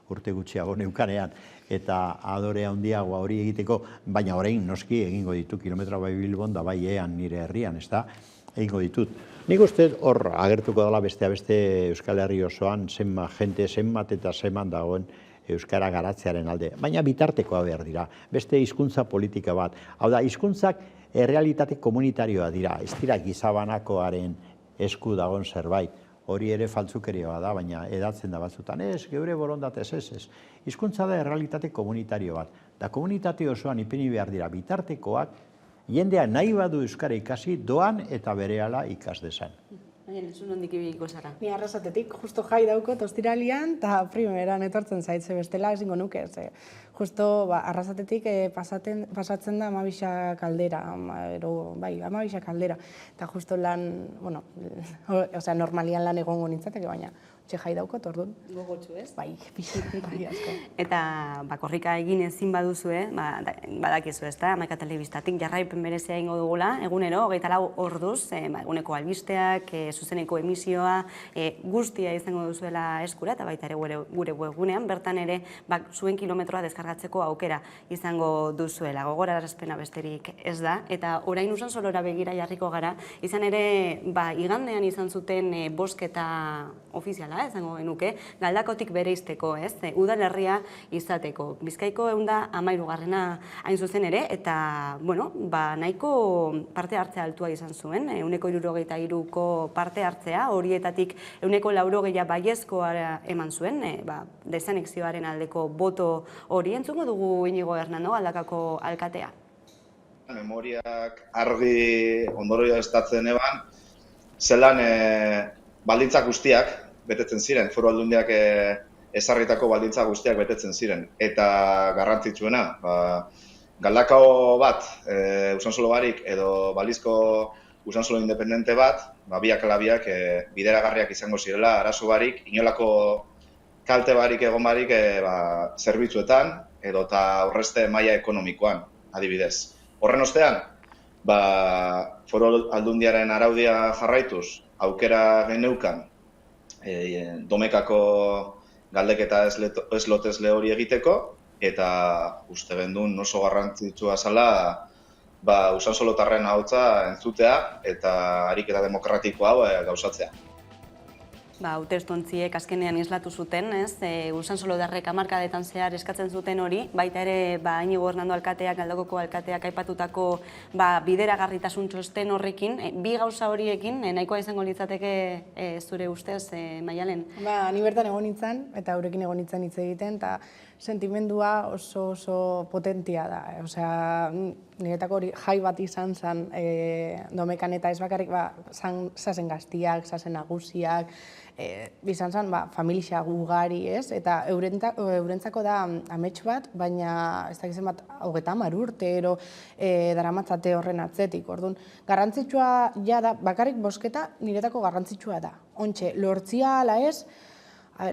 urte gutxiago neukanean, eta adorea handiagoa hori egiteko, baina orain noski egingo ditu kilometra bai Bilbon da bai ean nire herrian, ez da, egingo ditut. Nik uste hor agertuko dela beste Euskal Herri osoan, zenbat eta zenbat dagoen euskara garatzearen alde, baina bitartekoa behar dira, beste hizkuntza politika bat. Hau da, hizkuntzak errealitate komunitarioa dira, ez dira gizabanakoaren esku dagoen zerbait. Hori ere faltzukerioa da, baina edatzen da batzutan, ez, geure borondatez ez. Hizkuntza da errealitate komunitario bat. Da komunitate osoan ipini behar dira bitartekoak, jendea nahi badu euskara ikasi, doan eta berehala ikas dezan. Baina, zu nondik ibiliko zara? Ni Arrasatetik, justo jai daukot ostiralian, eta primeran etortzen zaitze bestela, ezingo nuke. Justo Arrasatetik pasatzen da Amabisa kaldera, Amabisa kaldera. Eta justo lan, normalian lan egongo nintzateke, baina txe jai daukot, orduan. Gogotsu, ez? Bai, asko. Eta korrika egin ezin baduzue, badakizu ez da, Hamaika Telebistatik jarraipen berezia egingo dugula, egunero, 24 orduz, eguneko albisteak, zuzeneko emisioa, guztia izango duzuela eskura, eta baita ere gure webgunean, bertan ere zuen kilometroa deskargatzeko aukera izango duzuela. Gogorarazpena besterik ez da, eta orain Usansolora begira jarriko gara, izan ere, igandean izan zuten bozketa ofiziala, izango genuke, Galdakotik bereizteko, ez? Udalerria izateko. Bizkaiko 113. hain zuzen ere, eta, nahiko parte hartzea altua izan zuen, 163ko parte hartzea, horietatik 180 baiezkoa eman zuen, desanexioaren aldeko boto hori. Entzungo dugu Inigo Hernando, Galdakako alkatea. Memoriak argi ondorioa estatzen eban, zelan baldintza guztiak betetzen ziren, foru aldundiak ezarritako baldintza guztiak betetzen ziren. Eta garrantzitsuena, Galdakao bat, Usansolo barik edo balizko Usansolo independente bat, biak ala biak bideragarriak izango zirela, arazo barik, inolako kalte barik egon barik zerbitzuetan edo eta horrezte maila ekonomikoan, adibidez. Horren ostean, foru aldundiaren araudia jarraituz, aukera geneukan, domekako galdeketa ez lotezle hori egiteko, eta uste gendun oso garrantzitsua zela Usansolotarren ahotsa entzutea eta ariketa demokratiko hau gauzatzea. hautestontziek azkenean islatu zuten, Usansolodarrek hamarkadetan zehar eskatzen zuten hori, baita ere Iñigo Hernando alkateak, Galdokoko alkateak aipatutako bideragarritasun txosten horrekin, bi gauza horiekin, nahikoa izango litzateke zure ustez, Maialen? Ni bertan egon nintzen, eta eurekin egon nintzen hitz egiten, eta sentimendua oso potentia da. Osea, niretako hori jai bat izan zen Domekan, eta ez bakarrik zazen gaztiak, zazen nagusiak, izan zen familia ugari, ez? Eta eurentzako da amets bat, baina ez dakizen bat 30 urte ero daramatzate horren atzetik. Orduan, garrantzitsua ja da, bakarrik bozketa niretako garrantzitsua da. Ontxe, lortzia ala ez,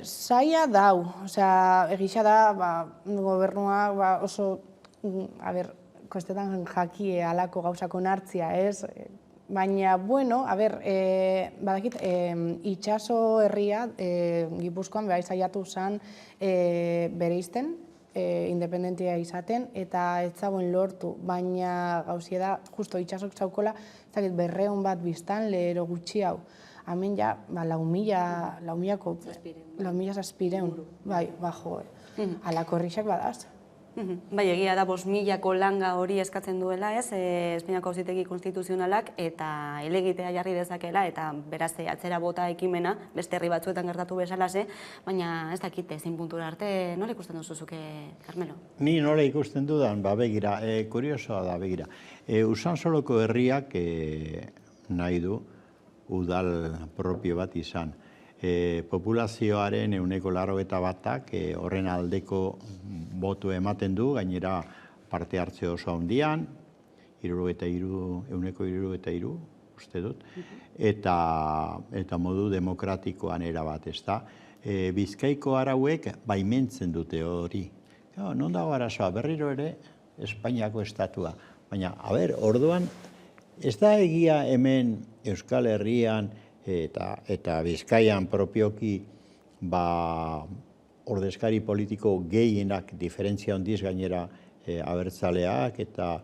zaila dau, osea, egisa da, gobernua oso, kostetan jakie alako gauzako nartzia, ez? Baina, bueno, badakit, itxaso herria, Gipuzkoan, behar saiatu zen bereizten, independentia izaten, eta ez zagoen lortu, baina gauzia da, justo itxasok zaukola, ez dakit, 200 bat biztan, lehero gutxi hau. Hemen ja, 4.000 bai, bajo, alako herrixak badaz. Bai, egia da 5.000ko langa hori eskatzen duela, Espainiako Auzitegi Konstituzionalak, eta helegitea jarri dezakela, eta beraz atzera bota ekimena, beste herri batzuetan gertatu bezalase, baina ez dakite, ezin puntura arte, nola ikusten duzuzuke, Carmelo? Ni nola ikusten dudan, begira, kuriosoa da, begira. Usansoloko herriak nahi du, udal propio bat izan. Populazioaren 90%-ak horren aldeko botu ematen du, gainera parte hartze oso handian, 63%, uste dut, eta modu demokratikoan erabat, ez da. Bizkaiko arauek baimentzen dute hori. Non dago arazoa, berriro ere Espainiako estatua. Baina, orduan, ez da egia hemen Euskal Herrian eta Bizkaian propioki ordezkari politiko gehienak diferentzia handiz gainera abertzaleak eta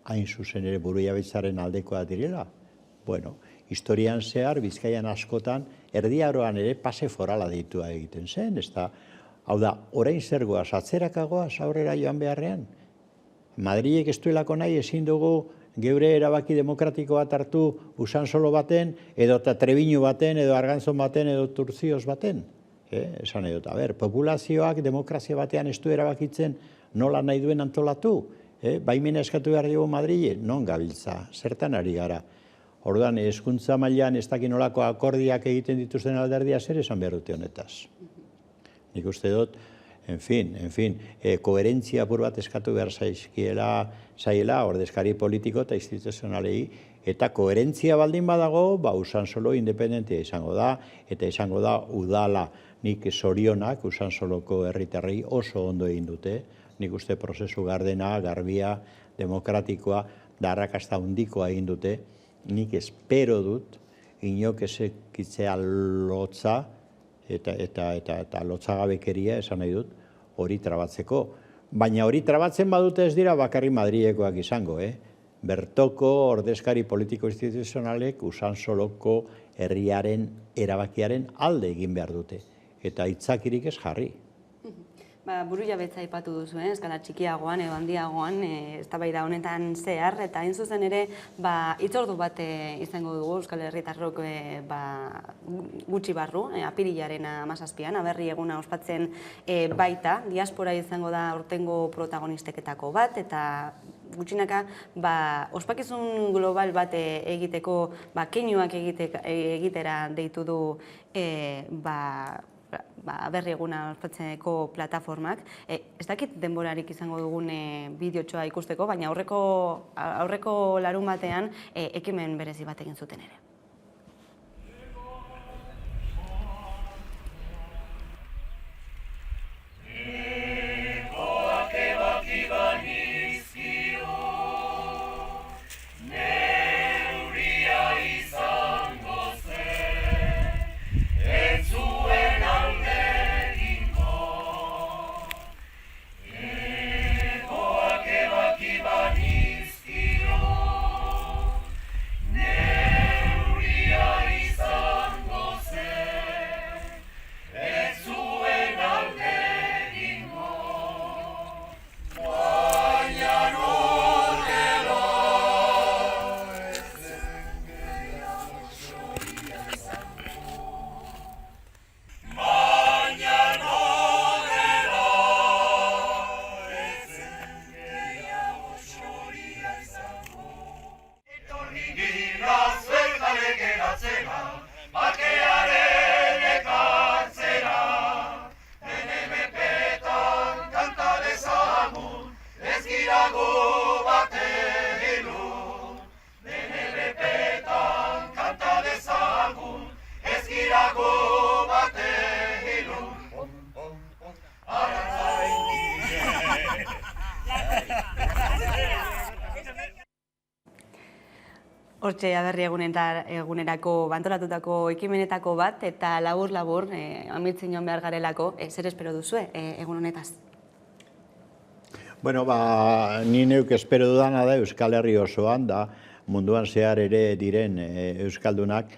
hain zuzen ere burujabetzaren aldekoa direla. Bueno, historian zehar Bizkaian askotan Erdi Aroan ere pase forala deitua egiten zen, ez da, hau da, orain zergoaz, atzerakagoaz aurrera joan beharrean. Madrilek ez duelako nahi ezin dugu geure erabaki demokratiko bat hartu Usansolo baten, edo Trebiñu baten, edo Arganzon baten, edo Turtzioz baten. Esan edota, populazioak demokrazia batean ez du erabakitzen nola nahi duen antolatu. Baimena eskatu behar dugu Madrile, non gabiltza, zertan ari gara. Orduan, hezkuntza mailan ez dakin nolako akordiak egiten dituzten alderdia zer esan behar dute honetaz. Nik uste dut, en fin, koherentzia apur bat eskatu behar zaiela ordezkari politiko eta instituzionalei, eta koherentzia baldin badago, Usansolo independentia izango da, eta izango da udala. Nik zorionak Usansoloko herritarrei oso ondo egin dute, nik uste prozesu gardena, garbia, demokratikoa, arrakasta handikoa egin dute, nik espero dut, inok ezekitzea lotza, eta lotzagabekeria esan nahi dut, hori trabatzeko. Baina hori trabatzen badute ez dira bakarri Madrilekoak izango, Bertoko ordezkari politiko instituzionalek Usansoloko herriaren erabakiaren alde egin behar dute. Eta hitzakirik ez jarri. Burujabetza aipatu duzu, eskala txikiagoan edo handiagoan, eztabaida honetan zehar, eta hain zuzen ere hitzordu bat izango dugu Euskal Herritarrok gutxi barru, apirilaren 17an, aberri eguna ospatzen baita, diaspora izango da aurtengo protagonisteketako bat, eta gutxinaka ospakizun global bat egiteko, keinuak egitera deitu du berri eguna ospatzeko plataformak. Ez dakit denborarik izango dugun bideotxoa ikusteko, baina aurreko larun batean ekimen berezi bat egin zuten ere. Hortxe aberri egunerako bantolatutako ekimenetako bat, eta labur-labur, amiltzen joan behar garelako, zer espero duzue egun honetaz? Bueno, ni neuk espero dudana da Euskal Herri osoan da munduan zehar ere diren Euskaldunak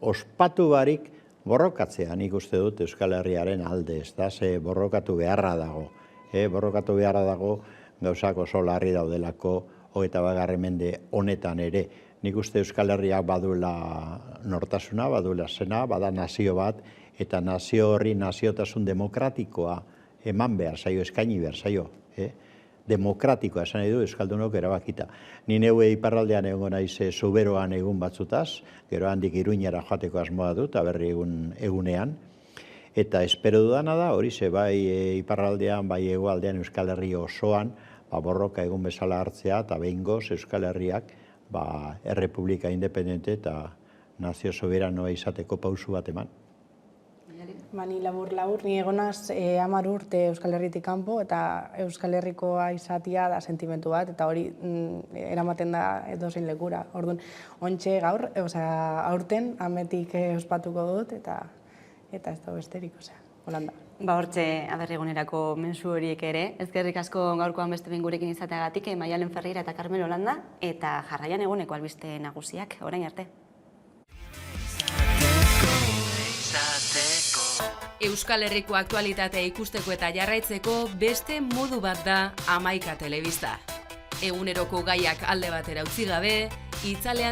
ospatu barik borrokatzea nik uste dut Euskal Herriaren alde, ez da, ze borrokatu beharra dago. Borrokatu beharra dago gauzak oso larri daudelako 21. mende honetan ere. Nik uste Euskal Herriak baduela nortasuna, baduela zena, bada nazio bat, eta nazio horri naziotasun demokratikoa eman behar zaio, eskaini behar zaio. Demokratikoa esan nahi du Euskaldunok erabakita. Ni neue iparraldean egon naiz Zuberoan egun batzutaz, gero handik Iruñara joateko asmoa dut, aberri egunean. Eta espero dudana da, hori ze bai iparraldean, bai hegoaldean Euskal Herri osoan, borroka egun bezala hartzea, eta behingoz Euskal Herriak errepublika independente eta nazio soberanoa izateko pausu bat eman. Ni labur, ni egonaz 10 urte Euskal Herritik kanpo eta Euskal Herrikoa izatia da sentimentu bat, eta hori eramaten da edozein lekura. Orduan, ontxe gaur, aurten ametik ospatuko dut, eta ez da besterik, Holanda. Hortxe aberri egunerako mensu horiek ere, ezkerrik asko gaurkoan beste behin gurekin izateagatik, Maialen Ferreira eta Carmen Holanda, eta jarraian eguneko albiste nagusiak, orain arte. Euskal Herriko aktualitatea ikusteko eta jarraitzeko beste modu bat da Hamaika Telebista. Eguneroko gaiak alde batera utzi gabe, itzalean